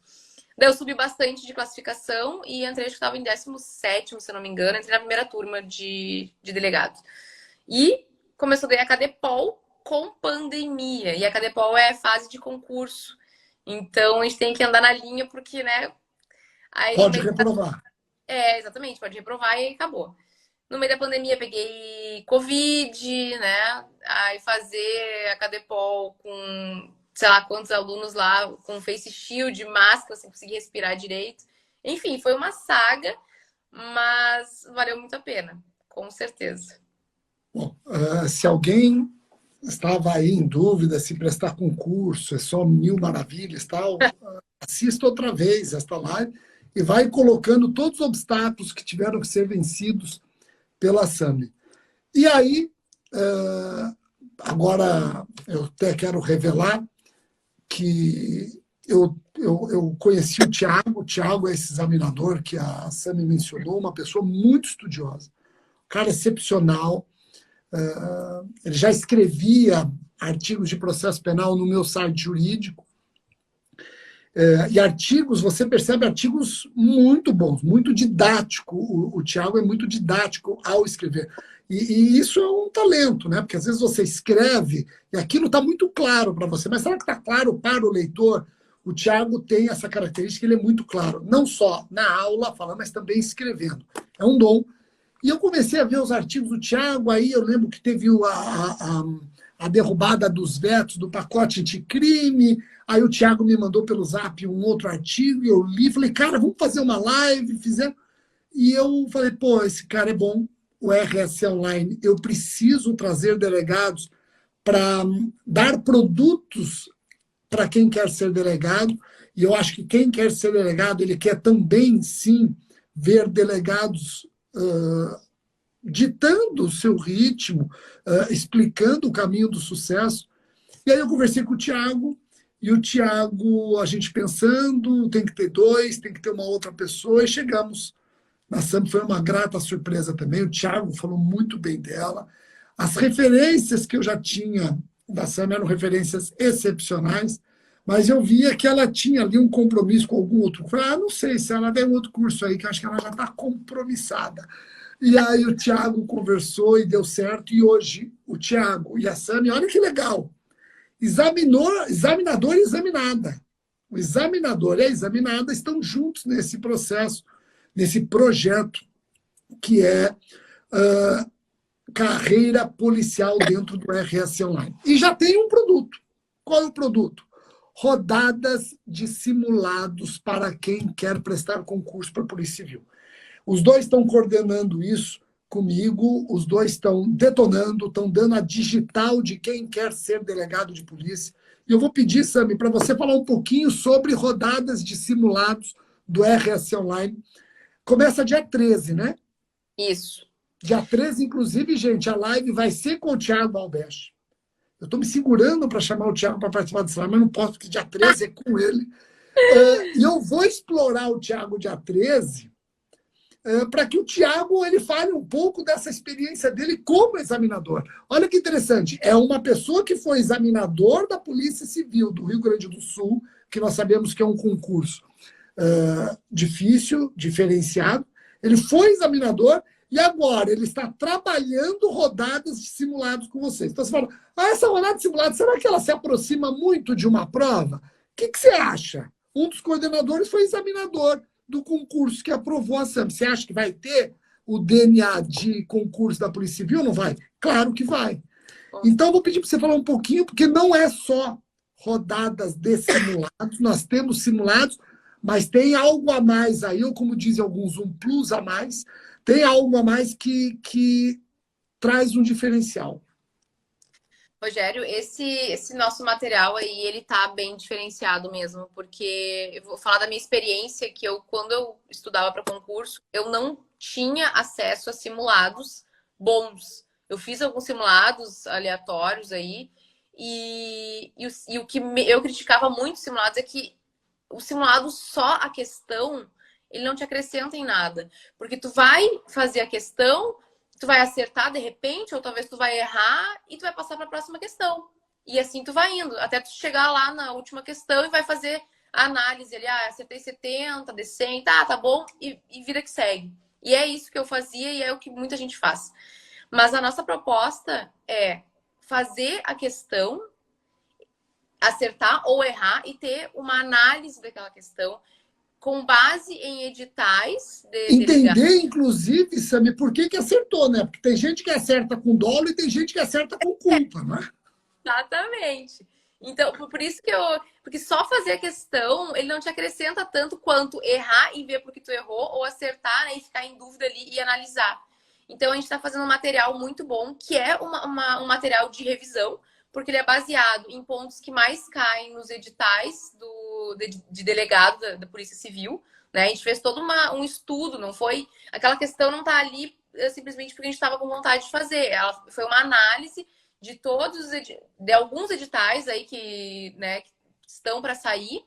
Daí eu subi bastante de classificação e entrei, acho que estava em 17º, se eu não me engano, entrei na primeira turma de delegado. E começou daí a Cadepol com pandemia. E a Cadepol é fase de concurso. Então, a gente tem que andar na linha, porque, né? Aí, Pode reprovar. exatamente, pode reprovar e acabou. No meio da pandemia, peguei Covid, né? Aí fazer a Cadepol com, sei lá, quantos alunos lá, com face shield, máscara, sem conseguir respirar direito. Enfim, foi uma saga, mas valeu muito a pena, com certeza. Bom, se alguém estava aí em dúvida se prestar concurso é só mil maravilhas, tal, assista outra vez esta live e vai colocando todos os obstáculos que tiveram que ser vencidos pela SAMI. E aí, agora eu até quero revelar que eu conheci o Tiago é esse examinador que a Sami mencionou, uma pessoa muito estudiosa, cara excepcional. Ele já escrevia artigos de processo penal no meu site jurídico. E artigos, você percebe artigos muito bons, muito didático. O Tiago é muito didático ao escrever. E isso é um talento, né? Porque às vezes você escreve e aquilo está muito claro para você, mas será que está claro para o leitor? O Tiago tem essa característica, ele é muito claro, não só na aula, falando, mas também escrevendo. É um dom. E eu comecei a ver os artigos do Tiago, aí eu lembro que teve a derrubada dos vetos do pacote anticrime, aí o Tiago me mandou pelo Zap um outro artigo, e eu li, falei, cara, vamos fazer uma live, fizemos. E eu falei, pô, esse cara é bom, o RS Online, eu preciso trazer delegados para dar produtos para quem quer ser delegado, e eu acho que quem quer ser delegado, ele quer também, sim, ver delegados ditando o seu ritmo, explicando o caminho do sucesso. E aí eu conversei com o Tiago, e o Tiago, a gente pensando, tem que ter dois, tem que ter uma outra pessoa, e chegamos na SAMI. Foi uma grata surpresa também, o Tiago falou muito bem dela. As referências que eu já tinha da SAMI eram referências excepcionais, mas eu via que ela tinha ali um compromisso com algum outro. Eu falei, não sei, se ela tem outro curso aí, que acho que ela já está compromissada. E aí o Tiago conversou e deu certo, e hoje o Tiago e a SAMI, olha que legal, examinador e examinada. O examinador e a examinada estão juntos nesse processo, nesse projeto que é carreira policial dentro do RS Online. E já tem um produto. Qual é o produto? Rodadas de simulados para quem quer prestar concurso para a Polícia Civil. Os dois estão coordenando isso comigo, os dois estão detonando, estão dando a digital de quem quer ser delegado de polícia. E eu vou pedir, Sami, para você falar um pouquinho sobre rodadas de simulados do RS Online. Começa dia 13, né? Isso. Dia 13, inclusive, gente, a live vai ser com o Thiago Albeste. Eu estou me segurando para chamar o Thiago para participar dessa live, mas não posso, porque dia 13 é com ele. E eu vou explorar o Thiago dia 13 para que o Tiago ele fale um pouco dessa experiência dele como examinador. Olha que interessante, é uma pessoa que foi examinador da Polícia Civil do Rio Grande do Sul, que nós sabemos que é um concurso difícil, diferenciado. Ele foi examinador e agora ele está trabalhando rodadas de simulados com vocês. Então você fala, essa rodada de simulados, será que ela se aproxima muito de uma prova? O que você acha? Um dos coordenadores foi examinador do concurso que aprovou a SAMI. Você acha que vai ter o DNA de concurso da Polícia Civil? Não vai? Claro que vai. Então, eu vou pedir para você falar um pouquinho, porque não é só rodadas de simulados, nós temos simulados, mas tem algo a mais aí, ou como dizem alguns, um plus a mais, tem algo a mais que traz um diferencial. Rogério, esse nosso material aí, ele tá bem diferenciado mesmo, porque eu vou falar da minha experiência, que quando eu estudava para concurso, eu não tinha acesso a simulados bons. Eu fiz alguns simulados aleatórios aí, e o que eu criticava muito os simulados é que o simulado só a questão, ele não te acrescenta em nada. Porque tu vai fazer a questão, tu vai acertar de repente, ou talvez tu vai errar e tu vai passar para a próxima questão. E assim tu vai indo, até tu chegar lá na última questão e vai fazer a análise ali, acertei 70, de 100, tá bom, e vida que segue. E é isso que eu fazia e é o que muita gente faz. Mas a nossa proposta é fazer a questão, acertar ou errar e ter uma análise daquela questão, com base em editais de Entender, inclusive, Sami, por que acertou, né? Porque tem gente que acerta com dolo e tem gente que acerta com culpa, né? Exatamente. Então, por isso que porque só fazer a questão, ele não te acrescenta tanto quanto errar e ver por que tu errou, ou acertar, né, e ficar em dúvida ali e analisar. Então, a gente está fazendo um material muito bom, que é um material de revisão, porque ele é baseado em pontos que mais caem nos editais de delegado da Polícia Civil, né? A gente fez todo um estudo, não foi... Aquela questão não está ali simplesmente porque a gente estava com vontade de fazer. Ela foi uma análise de de alguns editais aí né, que estão para sair,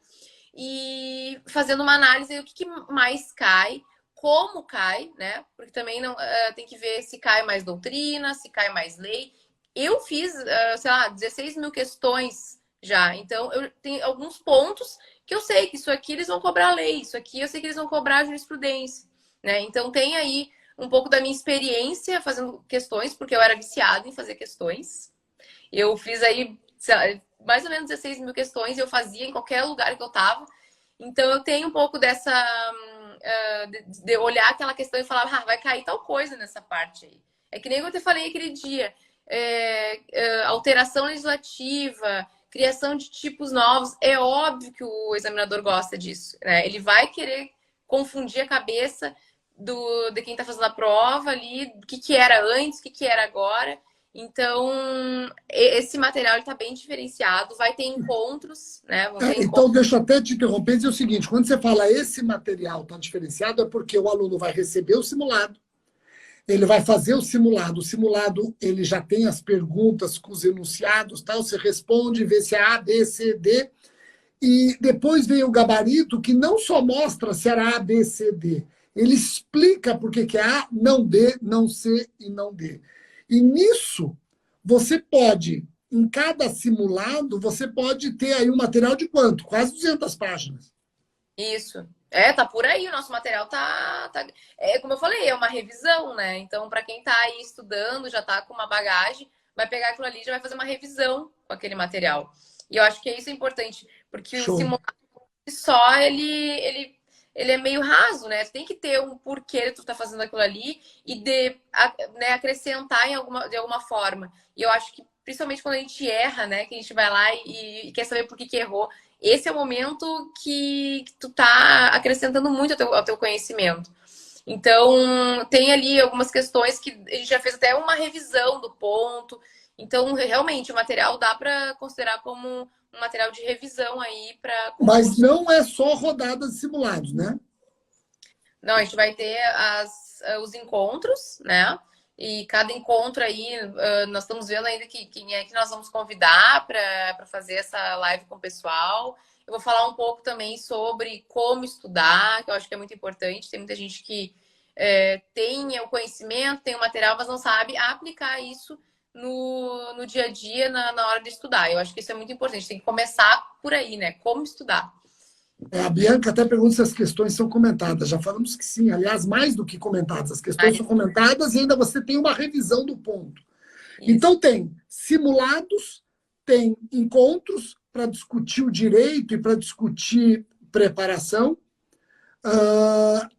e fazendo uma análise do que mais cai, como cai, né? Porque também não tem que ver se cai mais doutrina, se cai mais lei. Eu fiz, sei lá, 16 mil questões já. Então, eu tenho alguns pontos que eu sei que isso aqui eles vão cobrar lei, isso aqui eu sei que eles vão cobrar jurisprudência, né? Então, tem aí um pouco da minha experiência fazendo questões, porque eu era viciada em fazer questões. Eu fiz aí, sei lá, mais ou menos 16 mil questões, eu fazia em qualquer lugar que eu tava. Então, eu tenho um pouco dessa... de olhar aquela questão e falar, vai cair tal coisa nessa parte aí. É que nem eu te falei aquele dia. Alteração legislativa, criação de tipos novos. É óbvio que o examinador gosta disso, né? Ele vai querer confundir a cabeça de quem está fazendo a prova ali, o que era antes, o que era agora. Então, esse material está bem diferenciado, vai ter encontros, né? Então, deixa eu até te interromper e dizer o seguinte, quando você fala esse material está diferenciado, é porque o aluno vai receber o simulado, ele vai fazer o simulado ele já tem as perguntas com os enunciados, tal, você responde, vê se é A, B, C, D, e depois vem o gabarito que não só mostra se era A, B, C, D, ele explica por que é A, não D, não C e não D. E nisso, você pode, em cada simulado, você pode ter aí um material de quanto? Quase 200 páginas. Isso. Tá por aí, o nosso material tá... como eu falei, é uma revisão, né? Então, para quem tá aí estudando, já tá com uma bagagem, vai pegar aquilo ali e já vai fazer uma revisão com aquele material. E eu acho que isso é importante, porque Show. O simulado só, ele é meio raso, né? Tu tem que ter um porquê tu tá fazendo aquilo ali e né, acrescentar de alguma forma. E eu acho que, principalmente quando a gente erra, né? Que a gente vai lá e quer saber por que errou. Esse é o momento que tu tá acrescentando muito ao teu conhecimento. Então, tem ali algumas questões que a gente já fez até uma revisão do ponto. Então, realmente, o material dá para considerar como um material de revisão aí para... Mas não é só rodada de simulados, né? Não, a gente vai ter os encontros, né? E cada encontro aí, nós estamos vendo ainda quem é que nós vamos convidar para fazer essa live com o pessoal. Eu vou falar um pouco também sobre como estudar, que eu acho que é muito importante. Tem muita gente que tem o conhecimento, tem o material, mas não sabe aplicar isso no dia a dia, na hora de estudar. Eu acho que isso é muito importante. Tem que começar por aí, né? Como estudar. A Bianca até pergunta se as questões são comentadas. Já falamos que sim. Aliás, mais do que comentadas. As questões são comentadas e ainda você tem uma revisão do ponto. Isso. Então, tem simulados, tem encontros para discutir o direito e para discutir preparação.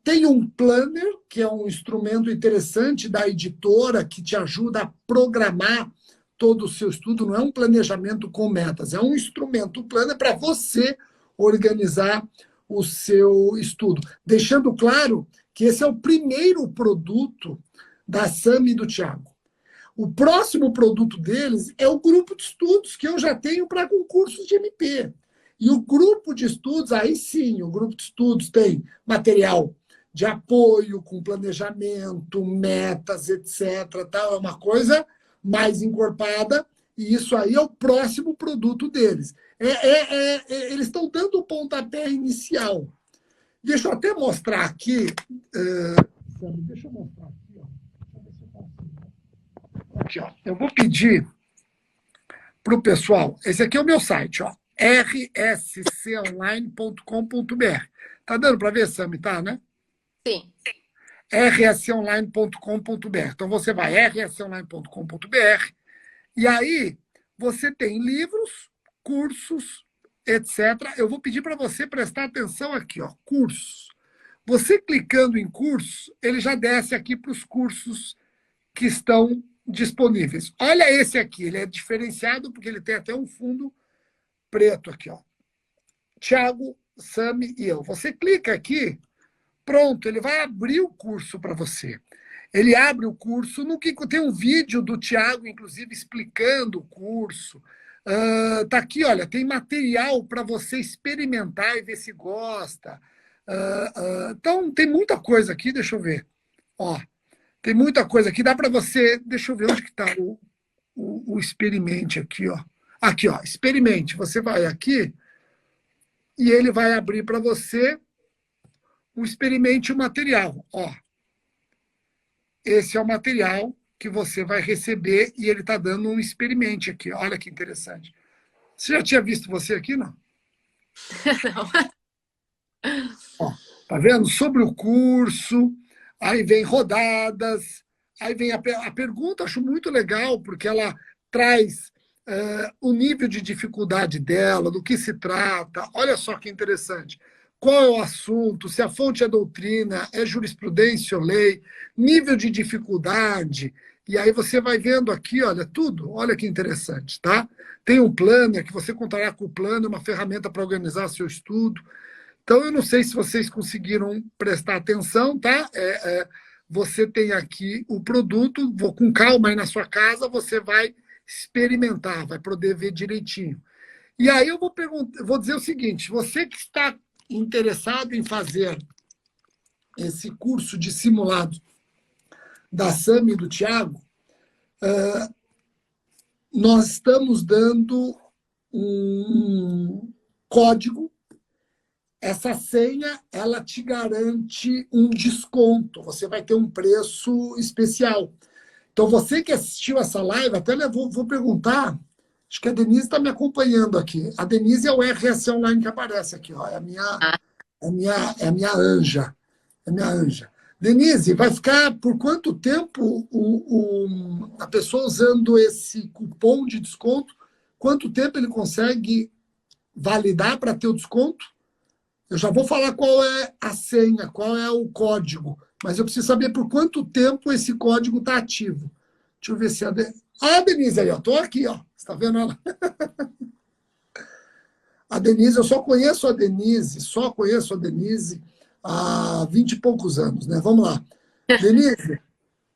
Tem um planner, que é um instrumento interessante da editora que te ajuda a programar todo o seu estudo. Não é um planejamento com metas, é um instrumento. O planner é para você organizar o seu estudo. Deixando claro que esse é o primeiro produto da Sami e do Thiago. O próximo produto deles é o grupo de estudos que eu já tenho para concursos de MP. E o grupo de estudos, aí sim, o grupo de estudos tem material de apoio, com planejamento, metas, etc. Tal. É uma coisa mais encorpada, e isso aí é o próximo produto deles. Eles estão dando o pontapé inicial. Deixa eu até mostrar aqui. Deixa eu mostrar aqui. Aqui, ó. Eu vou pedir para o pessoal. Esse aqui é o meu site, ó. rsconline.com.br. Tá dando para ver, Sami? Tá, né? Sim. rsconline.com.br. Então você vai rsconline.com.br e aí você tem livros, cursos, etc. Eu vou pedir para você prestar atenção aqui, ó, cursos. Você clicando em curso, ele já desce aqui para os cursos que estão disponíveis. Olha esse aqui, ele é diferenciado porque ele tem até um fundo preto aqui, ó. Thiago, Sami e eu. Você clica aqui, pronto, ele vai abrir o curso para você. Ele abre o curso, no que tem um vídeo do Thiago, inclusive, explicando o curso. Tá aqui, olha, tem material para você experimentar e ver se gosta. Então, tem muita coisa aqui, deixa eu ver. Ó, tem muita coisa aqui, dá para você... Deixa eu ver onde que está o experimente aqui, ó. Aqui, ó, experimente. Você vai aqui e ele vai abrir para você o experimente o material. Ó, esse é o material que você vai receber e ele está dando um experimente aqui. Olha que interessante. Você já tinha visto você aqui, não? Não. Ó, tá vendo? Sobre o curso, aí vem rodadas, aí vem a pergunta, acho muito legal, porque ela traz o nível de dificuldade dela, do que se trata. Olha só que interessante. Qual é o assunto, se a fonte é doutrina, é jurisprudência ou lei, nível de dificuldade. E aí você vai vendo aqui, olha, tudo. Olha que interessante, tá? Tem um planner, que você contará com o planner, uma ferramenta para organizar seu estudo. Então, eu não sei se vocês conseguiram prestar atenção, tá? Você tem aqui o produto, vou com calma aí na sua casa, você vai experimentar, vai poder ver direitinho. E aí eu vou dizer o seguinte, você que está interessado em fazer esse curso de simulado da Sami e do Thiago, nós estamos dando um código. Essa senha, ela te garante um desconto. Você vai ter um preço especial. Então, você que assistiu essa live, até vou perguntar, acho que a Denise está me acompanhando aqui. A Denise é o RS Online que aparece aqui, ó. É a minha anja. É a minha anja. Denise, vai ficar por quanto tempo a pessoa usando esse cupom de desconto? Quanto tempo ele consegue validar para ter o desconto? Eu já vou falar qual é a senha, qual é o código, mas eu preciso saber por quanto tempo esse código está ativo. Deixa eu ver se a Denise aí, ó. Estou aqui, ó. Você está vendo ela? A Denise, eu só conheço a Denise há 20 e poucos anos, né? Vamos lá. Denise,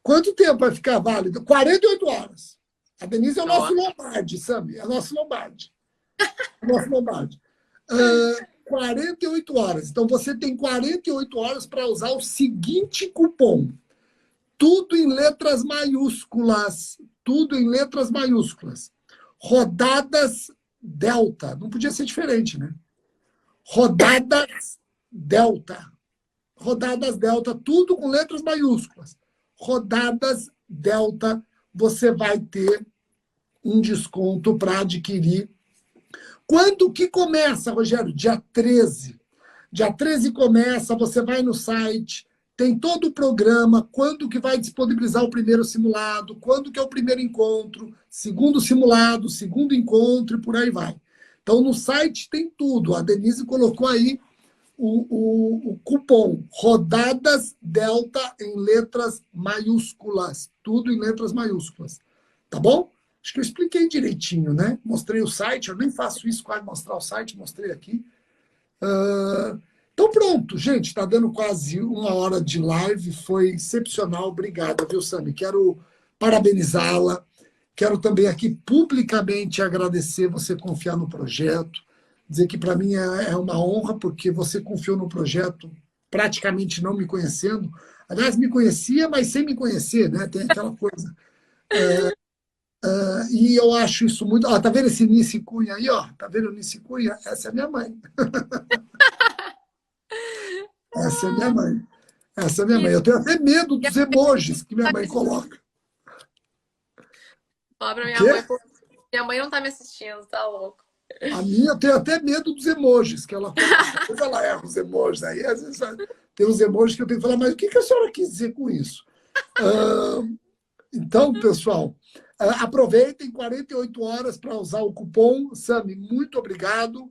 quanto tempo vai ficar válido? 48 horas. A Denise é o nosso Lombardi, Sami, é o nosso Lombardi. 48 horas. Então, você tem 48 horas para usar o seguinte cupom. Tudo em letras maiúsculas. Tudo em letras maiúsculas. Rodadas Delta. Não podia ser diferente, né? Rodadas Delta. Rodadas Delta, tudo com letras maiúsculas. Rodadas Delta, você vai ter um desconto para adquirir. Quando que começa, Rogério? Dia 13. Dia 13 começa, você vai no site, tem todo o programa, quando que vai disponibilizar o primeiro simulado, quando que é o primeiro encontro, segundo simulado, segundo encontro e por aí vai. Então, no site tem tudo. A Denise colocou aí o cupom Rodadas Delta em letras maiúsculas. Tudo em letras maiúsculas. Tá bom? Acho que eu expliquei direitinho, né? Mostrei o site, eu nem faço isso, quase mostrar o site, mostrei aqui. Então pronto, gente, está dando quase 1 hora de live, foi excepcional, obrigada, viu, Sami? Quero parabenizá-la, quero também aqui publicamente agradecer você confiar no projeto, dizer que para mim é uma honra, porque você confiou no projeto praticamente não me conhecendo. Aliás, me conhecia, mas sem me conhecer, né? Tem aquela coisa... e eu acho isso muito... Ó, tá vendo esse Nice Cunha aí? Ó? Tá vendo o Nice Cunha? Essa é minha mãe. Essa é minha mãe. Essa é minha mãe. Eu tenho até medo dos emojis que minha mãe coloca. Fala pra minha mãe, pô, minha mãe não tá me assistindo, tá louco. A minha, eu tenho até medo dos emojis que ela coloca. Depois ela erra os emojis. Aí, às vezes, tem uns emojis que eu tenho que falar, mas o que a senhora quis dizer com isso? Então, pessoal, aproveitem 48 horas para usar o cupom. Sami, muito obrigado.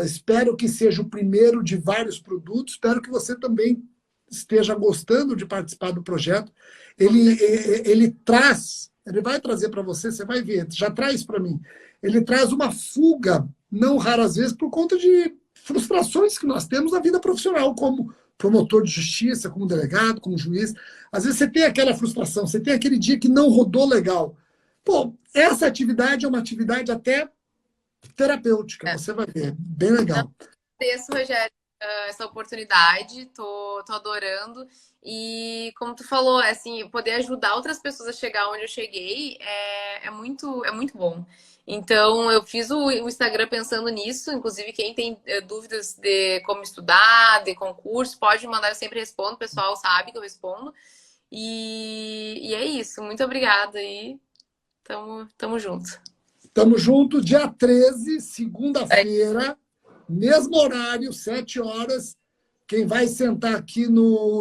Espero que seja o primeiro de vários produtos. Espero que você também esteja gostando de participar do projeto. Ele traz, ele vai trazer para você, você vai ver, já traz para mim. Ele traz uma fuga, não raras vezes, por conta de frustrações que nós temos na vida profissional, como promotor de justiça, como delegado, como juiz. Às vezes você tem aquela frustração, você tem aquele dia que não rodou legal. Pô, essa atividade é uma atividade até terapêutica, você vai ver, bem legal. Agradeço, Rogério, essa oportunidade, tô adorando. E como tu falou, assim, poder ajudar outras pessoas a chegar onde eu cheguei é muito bom. Então, eu fiz o Instagram pensando nisso. Inclusive, quem tem dúvidas de como estudar, de concurso, pode mandar, eu sempre respondo. O pessoal sabe que eu respondo. E é isso. Muito obrigada aí. Tamo junto. Tamo junto, dia 13, segunda-feira, mesmo horário, 7 horas. Quem vai sentar aqui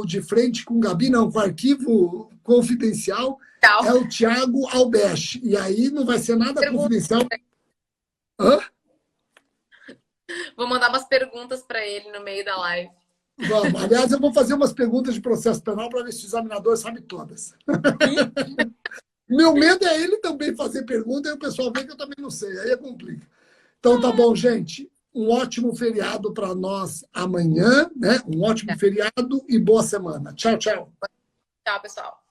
de frente com o Gabi, não, com o arquivo confidencial, é o Thiago Albest. E aí não vai ser nada confidencial. Hã? Vou mandar umas perguntas para ele no meio da live. Vamos. Aliás, eu vou fazer umas perguntas de processo penal para ver se o examinador sabe todas. Meu medo é ele também fazer pergunta e o pessoal vê que eu também não sei. Aí é complica. Então tá bom, gente. Um ótimo feriado para nós amanhã, né? Um ótimo feriado e boa semana. Tchau, tchau. Tchau, pessoal.